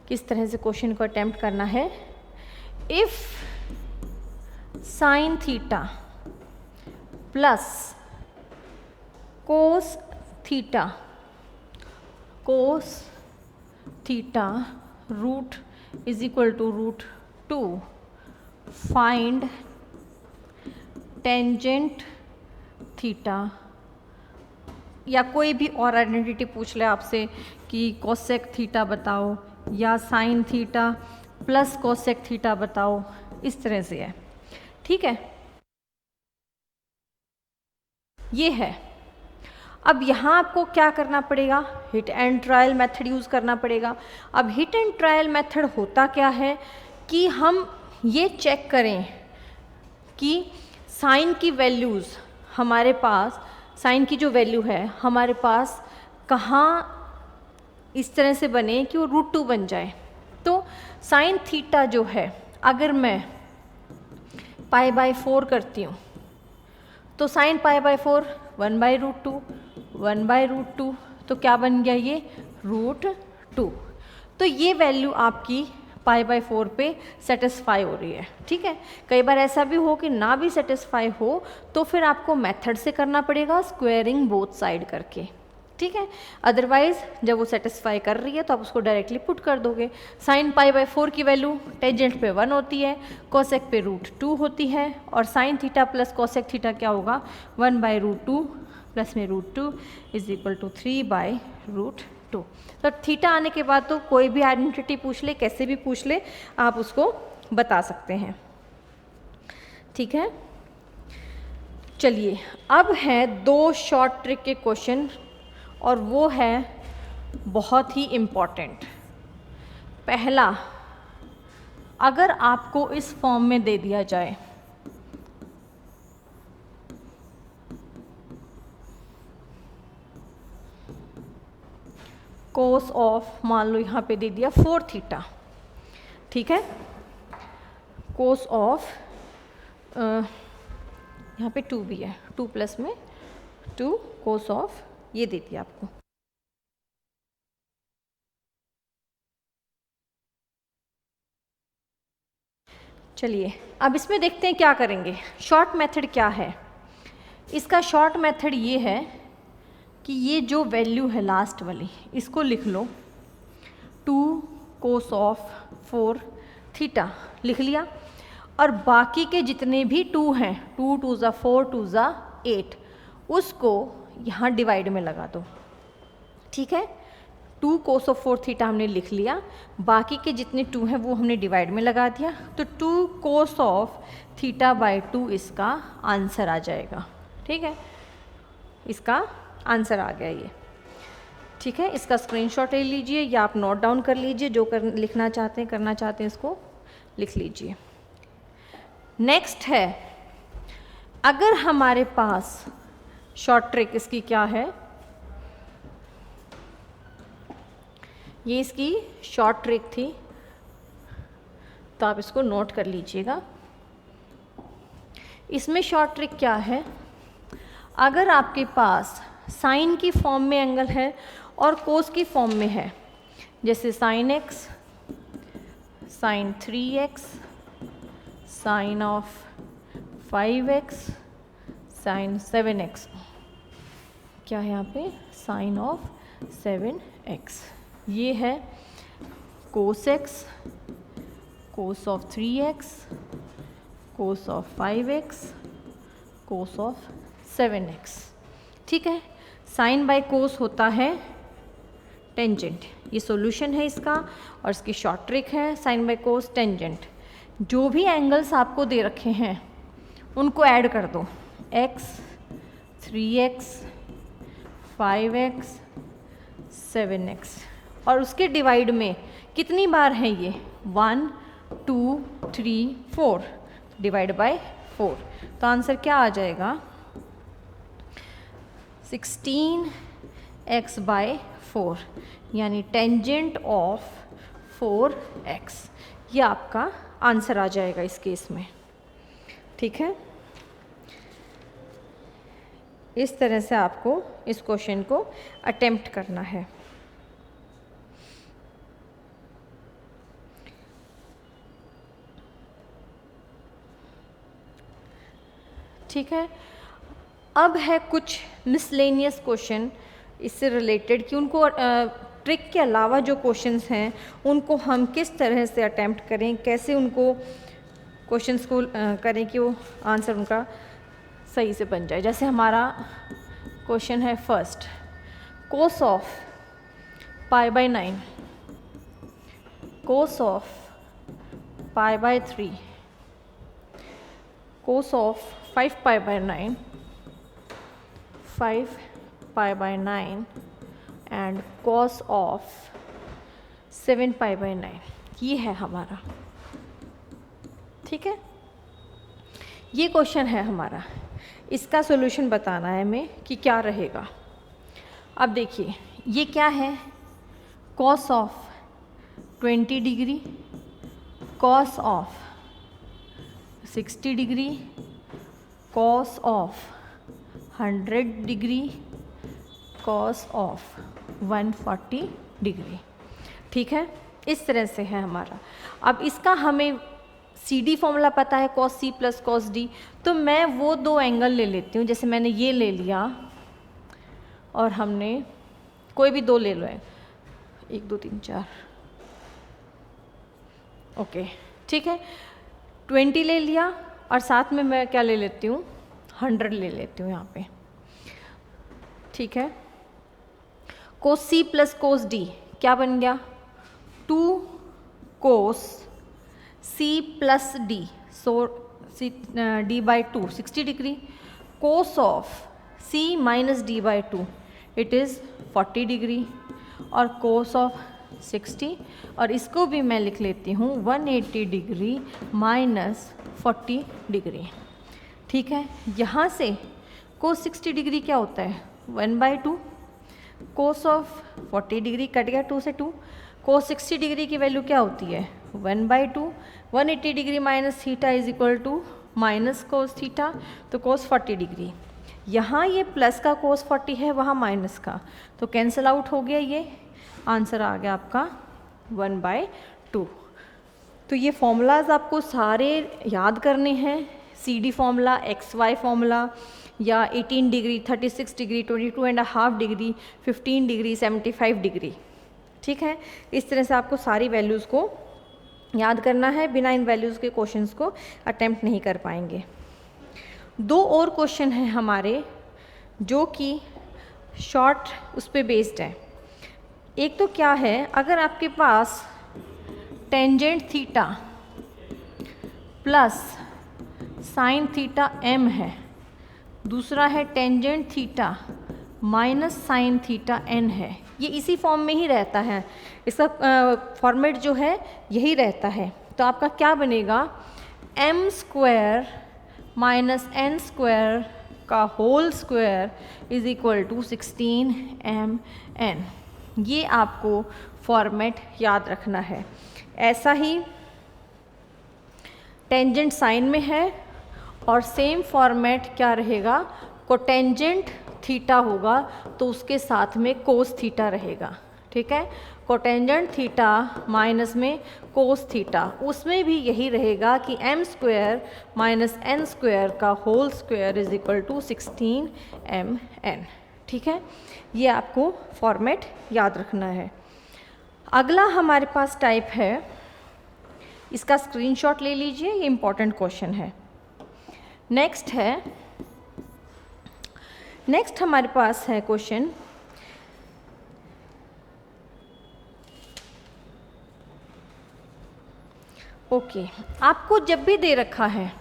किस तरह से क्वेश्चन को अटेम्प्ट करना है। If sine theta plus cos theta root is equal to √2, find tangent theta, या कोई भी और आइडेंटिटी पूछ ले आपसे कि कोसेक थीटा बताओ या sign theta plus cosec theta बताओ, इस तरह से है। ठीक है, ये है। अब यहाँ आपको क्या करना पड़ेगा, hit and trial method use करना पड़ेगा। अब हिट एंड ट्रायल मेथड होता क्या है कि हम ये चेक करें कि साइन की वैल्यूज़ हमारे पास, साइन की जो वैल्यू है हमारे पास कहाँ इस तरह से बने कि वो √2 बन जाए। तो साइन थीटा जो है, अगर मैं π/4 करती हूँ तो साइन π/4 1/√2, 1/√2, तो क्या बन गया ये √2। तो ये वैल्यू आपकी π/4 पे सेटिस्फाई हो रही है, ठीक है। कई बार ऐसा भी हो कि ना भी सेटिस्फाई हो तो फिर आपको मेथड से करना पड़ेगा, स्क्वायरिंग बोथ साइड करके, ठीक है। अदरवाइज जब वो सेटिस्फाई कर रही है तो आप उसको डायरेक्टली पुट कर दोगे। साइन π/4 की वैल्यू टेंजेंट पे 1 होती है, कोसेक पे √2 होती है, और sign theta plus cosec theta क्या होगा 1/√2 प्लस में √2 इज इक्वल टू 3/√2। तो थीटा आने के बाद तो कोई भी आइडेंटिटी पूछ ले, कैसे भी पूछ ले, आप उसको बता सकते हैं, ठीक है। चलिए अब है 2 शॉर्ट ट्रिक के क्वेश्चन, और वो है बहुत ही इम्पॉर्टेंट। पहला, अगर आपको इस फॉर्म में दे दिया जाए कोस ऑफ, मान लो यहाँ पे दे दिया 4 थीटा, ठीक है, कोस ऑफ यहाँ पे 2 भी है, 2 प्लस में 2 कोस ऑफ ये दे दिया आपको। चलिए अब इसमें देखते हैं क्या करेंगे। शॉर्ट मेथड क्या है इसका? शॉर्ट मेथड ये है कि ये जो वैल्यू है लास्ट वाली, इसको लिख लो 2 कोस ऑफ 4 थीटा लिख लिया, और बाकी के जितने भी 2 हैं, 2 2 ज़ा 4 2 ज़ा 8, उसको यहाँ डिवाइड में लगा दो, ठीक है। 2 कोस ऑफ 4 थीटा हमने लिख लिया, बाकी के जितने 2 हैं वो हमने डिवाइड में लगा दिया, तो 2 कोस ऑफ θ/2 इसका आंसर आ जाएगा, ठीक है। इसका आंसर आ गया ये, ठीक है। इसका स्क्रीनशॉट ले लीजिए या आप नोट डाउन कर लीजिए, जो लिखना चाहते हैं करना चाहते हैं इसको लिख लीजिए। नेक्स्ट है, अगर हमारे पास शॉर्ट ट्रिक इसकी क्या है, ये इसकी शॉर्ट ट्रिक थी, तो आप इसको नोट कर लीजिएगा। इसमें शॉर्ट ट्रिक क्या है, अगर आपके पास साइन की फॉर्म में एंगल है और कोस की फॉर्म में है, जैसे sine x, sine 3x, sine of 5x, sine 7x, क्या है यहाँ पे साइन ऑफ 7x, ये है कोस x, cos of 3x, cos of 5x, cos of 7x, ठीक है। साइन बाय कोस होता है टेंजेंट, ये सॉल्यूशन है इसका, और इसकी शॉर्ट ट्रिक है साइन बाय कोस टेंजेंट। जो भी एंगल्स आपको दे रखे हैं उनको ऐड कर दो, x, 3x, 5x, 7x, और उसके डिवाइड में कितनी बार है ये 1 2 3 4, डिवाइड बाय 4, तो आंसर क्या आ जाएगा 16x/4, यानी टेंजेंट ऑफ 4x, ये आपका आंसर आ जाएगा इस केस में, ठीक है। इस तरह से आपको इस क्वेश्चन को अटेम्प्ट करना है। ठीक है, अब है कुछ मिसलेनियस क्वेश्चन इससे रिलेटेड कि उनको ट्रिक के अलावा जो क्वेश्चंस हैं उनको हम किस तरह से अटेम्प्ट करें, कैसे उनको क्वेश्चंस को करें कि वो आंसर उनका सही से बन जाए। जैसे हमारा क्वेश्चन है first, cos of π/9, cos of π/3, cos of 5π/9, 5 pi by 9 and cos of 7 pi by 9, ये है हमारा। ठीक है, ये क्वेश्चन है हमारा, इसका सॉल्यूशन बताना है हमें कि क्या रहेगा। अब देखिए ये क्या है, cos of 20 degree, cos of 60 degree, cos of 100 degree, cos of 140 degree. ठीक है, इस तरह से है हमारा। अब इसका हमें सी डी फॉर्मूला पता है, cos C plus cos D, तो मैं वो दो एंगल ले लेती हूँ। जैसे मैंने ये ले लिया और हमने कोई भी दो ले लो, 1 2 3 4, ओके ठीक है, 20 ले लिया और साथ में मैं क्या ले लेती हूँ, 100 ले लेती हूँ यहाँ पे। ठीक है, कोस सी प्लस कोस डी क्या बन गया, 2 cos C plus D, so C D by 2 60 degree, cos of C minus D by 2 it is 40 degree, और कोस ऑफ 60, और इसको भी मैं लिख लेती हूँ 180 डिग्री माइनस 40 डिग्री। ठीक है, यहाँ से कोस 60 डिग्री क्या होता है, 1/2, कोस ऑफ 40 डिग्री कट गया 2 से 2, कोस 60 डिग्री की वैल्यू क्या होती है 1/2, 180 degree minus theta is equal to minus cos theta, तो कोस 40 डिग्री। यहाँ ये प्लस का कोस 40 है, वहाँ माइनस का, तो कैंसिल आउट हो गया, ये आंसर आ गया आपका 1/2। तो ये फॉर्मूलाज आपको सारे याद करने हैं, C D formula, X Y formula, या 18 degree, 36 degree, 22.5 degree, 15 degree, 75 degree. ठीक है, इस तरह से आपको सारी वैल्यूज़ को याद करना है, बिना इन वैल्यूज़ के क्वेश्चंस को अटेम्प्ट नहीं कर पाएंगे। दो और क्वेश्चन हैं हमारे जो कि शॉर्ट उस पर बेस्ड है। एक तो क्या है, अगर आपके पास tangent theta plus sine theta M है, दूसरा है tangent theta minus sine theta N है, ये इसी फॉर्म में ही रहता है, इसका फॉर्मेट जो है यही रहता है। तो आपका क्या बनेगा, M square minus N square का whole square is equal to 16 M N. ये आपको फॉर्मेट याद रखना है। ऐसा ही टेंजेंट साइन में है, और सेम फॉर्मेट क्या रहेगा, कोटेंजेंट थीटा होगा तो उसके साथ में कोस थीटा रहेगा। ठीक है, कोटेंजेंट थीटा माइनस में कोस थीटा, उसमें भी यही रहेगा कि M square minus N square का whole square is equal to 16 M N. ठीक है, ये आपको फॉर्मेट याद रखना है। अगला हमारे पास टाइप है, इसका स्क्रीनशॉट ले लीजिए, ये इम्पॉर्टेंट क्वेश्चन है। नेक्स्ट हमारे पास है क्वेश्चन, ओके आपको जब भी दे रखा है,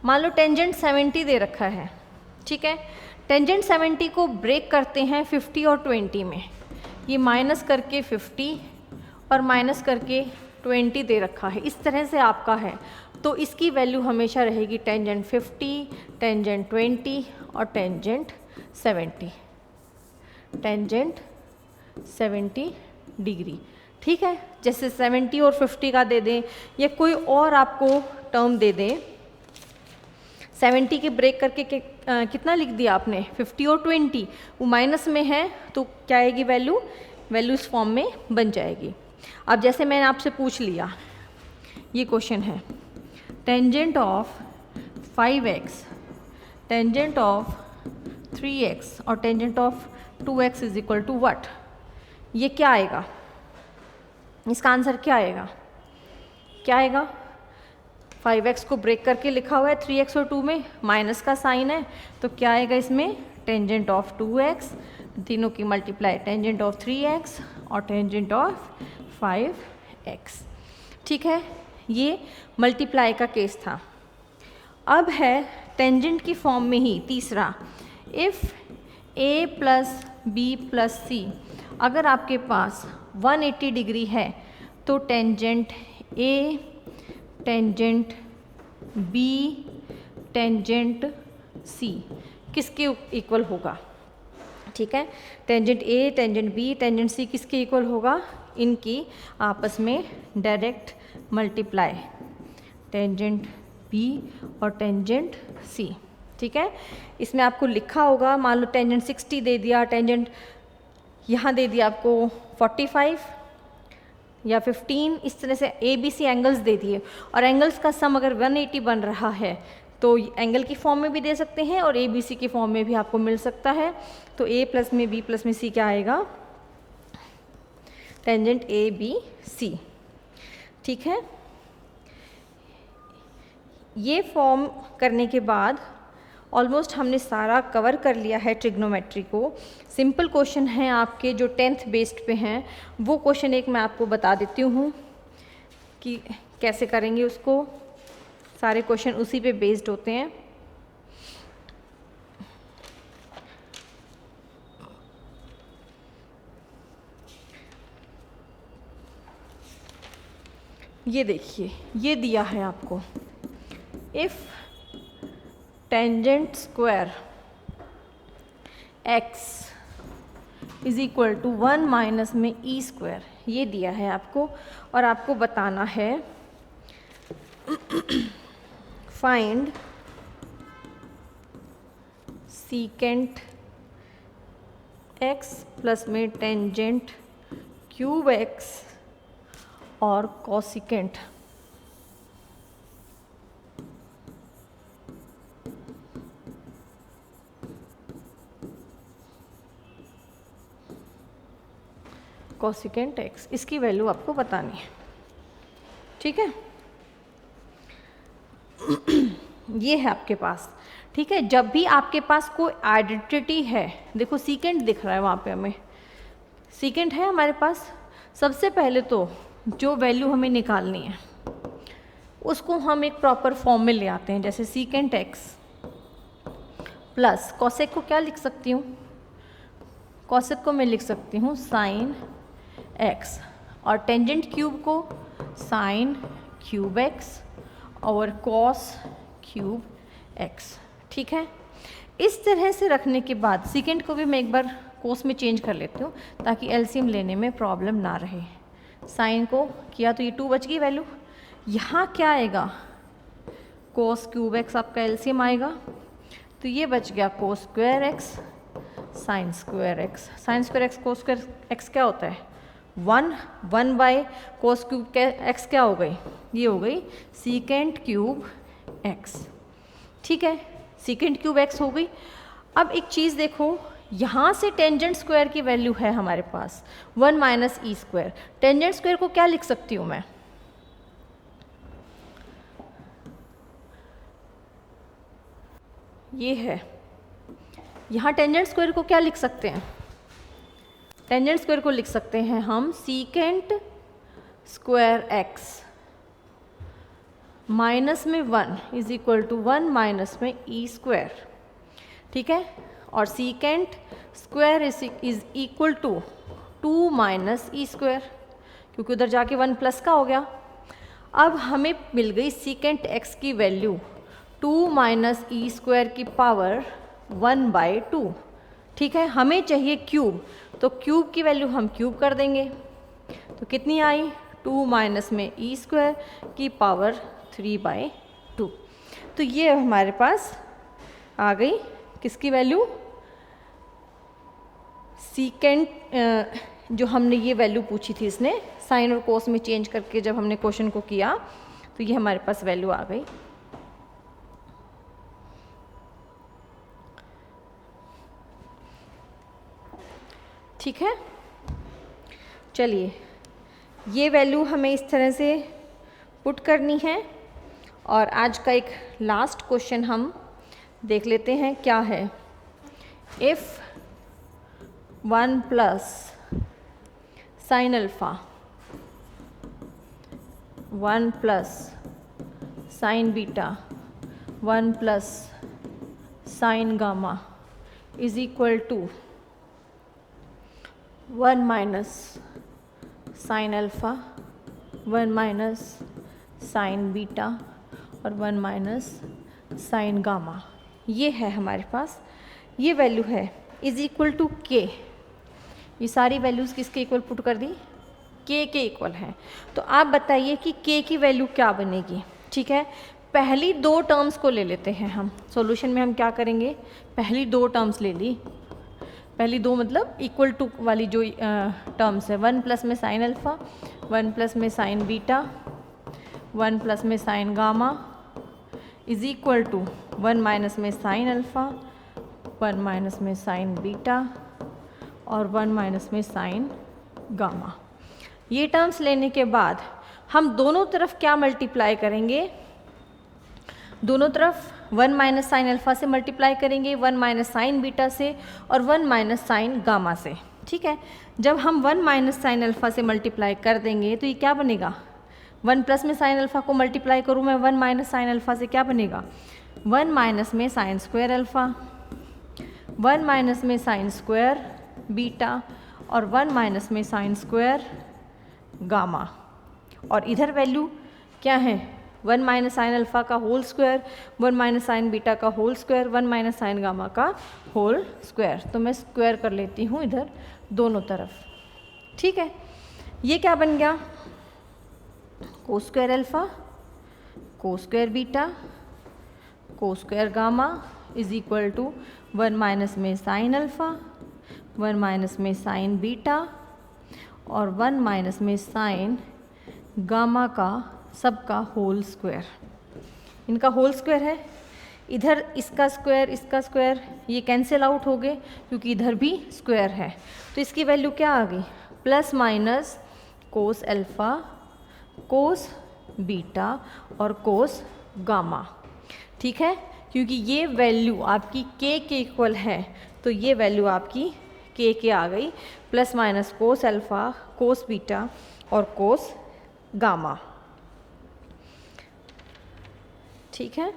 मान लो टेंजेंट 70 दे रखा है, ठीक है, टेंजेंट 70 को ब्रेक करते हैं 50 और 20 में, ये माइनस करके 50 और माइनस करके 20 दे रखा है, इस तरह से आपका है, तो इसकी वैल्यू हमेशा रहेगी टेंजेंट 50, टेंजेंट 20 और टेंजेंट 70, टेंजेंट 70 डिग्री। ठीक है, जैसे 70 और 50 का दे दें, या कोई और आपको टर्म दे दें, 70 के ब्रेक करके कितना लिख दिया आपने, 50 और 20, वो माइनस में है तो क्या आएगी वैल्यू इस फॉर्म में बन जाएगी। अब जैसे मैंने आपसे पूछ लिया, ये क्वेश्चन है, tangent of 5x, tangent of 3x और tangent of 2x is equal to what, ये क्या आएगा, इसका आंसर क्या आएगा, 5x को ब्रेक करके लिखा हुआ है 3x और 2 में, माइनस का साइन है, तो क्या आएगा इसमें, टेंजेंट ऑफ 2x, तीनों की मल्टीप्लाई टेंजेंट ऑफ 3x और टेंजेंट ऑफ 5x। ठीक है, ये मल्टीप्लाई का केस था। अब है टेंजेंट की फॉर्म में ही तीसरा, if A plus B plus C, अगर आपके पास 180 डिग्री है तो tangent A, tangent B, tangent C किसके इक्वल होगा? ठीक है, tangent A, tangent B, tangent C किसके इक्वल होगा? इनकी आपस में डायरेक्ट मल्टीप्लाई, टेंजेंट बी और टेंजेंट सी। ठीक है, इसमें आपको लिखा होगा, मान लो टेंजेंट 60 दे दिया, टेंजेंट यहाँ दे दिया आपको 45 या 15, इस तरह से ए बी सी एंगल्स दे दिए, और एंगल्स का सम अगर 180 बन रहा है तो एंगल की फॉर्म में भी दे सकते हैं और ए बी सी की फॉर्म में भी आपको मिल सकता है। तो ए प्लस में बी प्लस में सी क्या आएगा? Tangent A B C. ठीक है, ये फॉर्म करने के बाद ऑलमोस्ट हमने सारा कवर कर लिया है ट्रिग्नोमेट्री को। सिंपल क्वेश्चन हैं आपके जो 10th बेस्ड पे हैं, वो क्वेश्चन एक मैं आपको बता देती हूँ कि कैसे करेंगे उसको। सारे क्वेश्चन उसी पे बेस्ड होते हैं। ये देखिए, ये दिया है आपको, if tangent square x is equal to 1 minus में ई स्क्वायर, ये दिया है आपको, और आपको बताना है फाइंड सीकेंट x प्लस में टेंजेंट क्यूब x और कॉसिकेंट कॉसिकेंट x, इसकी वैल्यू आपको बतानी है। ठीक है, ये है आपके पास। ठीक है, जब भी आपके पास कोई आइडेंटिटी है, देखो सीकेंट दिख रहा है वहाँ पे, हमें सीकेंट है हमारे पास, सबसे पहले तो जो वैल्यू हमें निकालनी है उसको हम एक प्रॉपर फॉर्म में ले आते हैं। जैसे सीकेंट x प्लस कॉसेक को क्या लिख सकती हूँ? कॉसेक को मैं लिख सकती हूँ साइन x, और टेंजेंट क्यूब को साइन क्यूब x और कॉस क्यूब x। ठीक है, इस तरह से रखने के बाद सीकेंट को भी मैं एक बार कोस में चेंज कर लेती हूँ ताकि एलसीएम लेने में प्रॉब्लम ना रहे। साइन को किया तो ये 2 बच गई वैल्यू। यहाँ क्या आएगा? कोस क्यूब x आपका एलसीएम आएगा, तो ये बच गया cos square x sine square x। Sine square x cos square x क्या होता है? 1 बाय कोस क्यूब x क्या हो गई? ये हो गई सीकेंट क्यूब x। ठीक है, सीकेंट क्यूब x हो गई। अब एक चीज़ देखो, यहाँ से टेंजेंट स्क्वायर की वैल्यू है हमारे पास 1 minus E square. Tangent square को क्या लिख सकती हूँ मैं? ये है, यहाँ टेंजेंट स्क्वायर को क्या लिख सकते हैं? टेंजेंट स्क्वायर को लिख सकते हैं हम सीकेंट स्क्वायर x माइनस में 1 इज इक्वल टू 1 माइनस में ई स्क्वायर। ठीक है, और secant square is equal to 2 minus E square, क्योंकि उधर जाके 1 प्लस का हो गया। अब हमें मिल गई सीकेंट x की वैल्यू 2 माइनस ई स्क्वायर की पावर 1/2। ठीक है, हमें चाहिए क्यूब, तो क्यूब की वैल्यू हम क्यूब कर देंगे, तो कितनी आई? 2 माइनस में ई स्क्वायर की पावर 3/2। तो ये हमारे पास आ गई किसकी वैल्यू? सीकेंट, जो हमने ये वैल्यू पूछी थी, इसने साइन और कोस में चेंज करके जब हमने क्वेश्चन को किया तो ये हमारे पास वैल्यू आ गई। ठीक है, चलिए ये वैल्यू हमें इस तरह से पुट करनी है, और आज का एक लास्ट क्वेश्चन हम देख लेते हैं क्या है। If 1 plus sine alpha 1 plus sine beta 1 plus sine gamma is equal to 1 minus sine alpha, 1 minus sine beta और 1 माइनस साइन गामा। ये है हमारे पास, ये वैल्यू है इज इक्वल टू के। ये सारी वैल्यूज़ किसके इक्वल पुट कर दी, के इक्वल है। तो आप बताइए कि के की वैल्यू क्या बनेगी। ठीक है, पहली दो टर्म्स को ले लेते हैं हम। सॉल्यूशन में हम क्या करेंगे, पहली दो टर्म्स ले ली, पहली दो मतलब इक्वल टू वाली जो टर्म्स है, 1 प्लस में साइन अल्फ़ा, 1 प्लस में साइन बीटा, 1 प्लस में sine gamma is equal to 1 minus में साइन अल्फ़ा, 1 माइनस में साइन बीटा और 1 माइनस में साइन गामा। ये टर्म्स लेने के बाद हम दोनों तरफ क्या मल्टीप्लाई करेंगे, दोनों तरफ 1 माइनस साइन अल्फ़ा से मल्टीप्लाई करेंगे, 1 माइनस साइन बीटा से और 1 माइनस साइन गामा से। ठीक है, जब हम 1 माइनस साइन अल्फ़ा से मल्टीप्लाई कर देंगे तो ये क्या बनेगा, 1 प्लस में साइन अल्फ़ा को मल्टीप्लाई करूँ मैं 1 माइनस साइन अल्फ़ा से, क्या बनेगा 1 माइनस में साइन स्क्वायर अल्फ़ा, 1 माइनस में साइन स्क्वायर बीटा और 1 माइनस में साइन स्क्वायर गामा। और इधर वैल्यू क्या है, 1 माइनस साइन अल्फ़ा का whole square, 1 minus sine beta का whole square, 1 minus sine gamma का होल स्क्वायर। तो मैं स्क्वायर कर लेती हूँ इधर दोनों तरफ। ठीक है, ये क्या बन गया, cos square alpha, cos square beta, cos square gamma is equal to 1 minus में साइन अल्फ़ा, 1 माइनस में साइन बीटा और 1 माइनस में साइन गामा का सबका होल स्क्वायर। इनका होल स्क्वायर है, इधर इसका स्क्वायर ये कैंसिल आउट हो गए क्योंकि इधर भी स्क्वायर है। तो इसकी वैल्यू क्या आ गई, plus minus cos alpha, cos beta और कोस गामा। ठीक है, क्योंकि ये वैल्यू आपकी के इक्वल है तो ये वैल्यू आपकी के आ गई, plus minus cos alpha, cos beta और कोस गामा। ठीक है,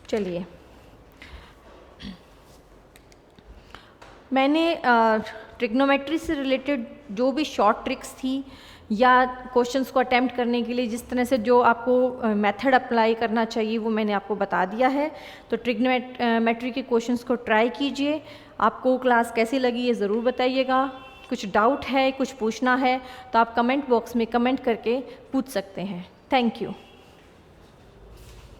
चलिए मैंने ट्रिग्नोमेट्री से रिलेटेड जो भी शॉर्ट ट्रिक्स थी या क्वेश्चंस को अटेम्प्ट करने के लिए जिस तरह से जो आपको मेथड अप्लाई करना चाहिए वो मैंने आपको बता दिया है। तो ट्रिग्नोमेट्री के क्वेश्चंस को ट्राई कीजिए। आपको क्लास कैसी लगी ये ज़रूर बताइएगा। कुछ डाउट है, कुछ पूछना है तो आप कमेंट बॉक्स में कमेंट करके पूछ सकते हैं। Thank you.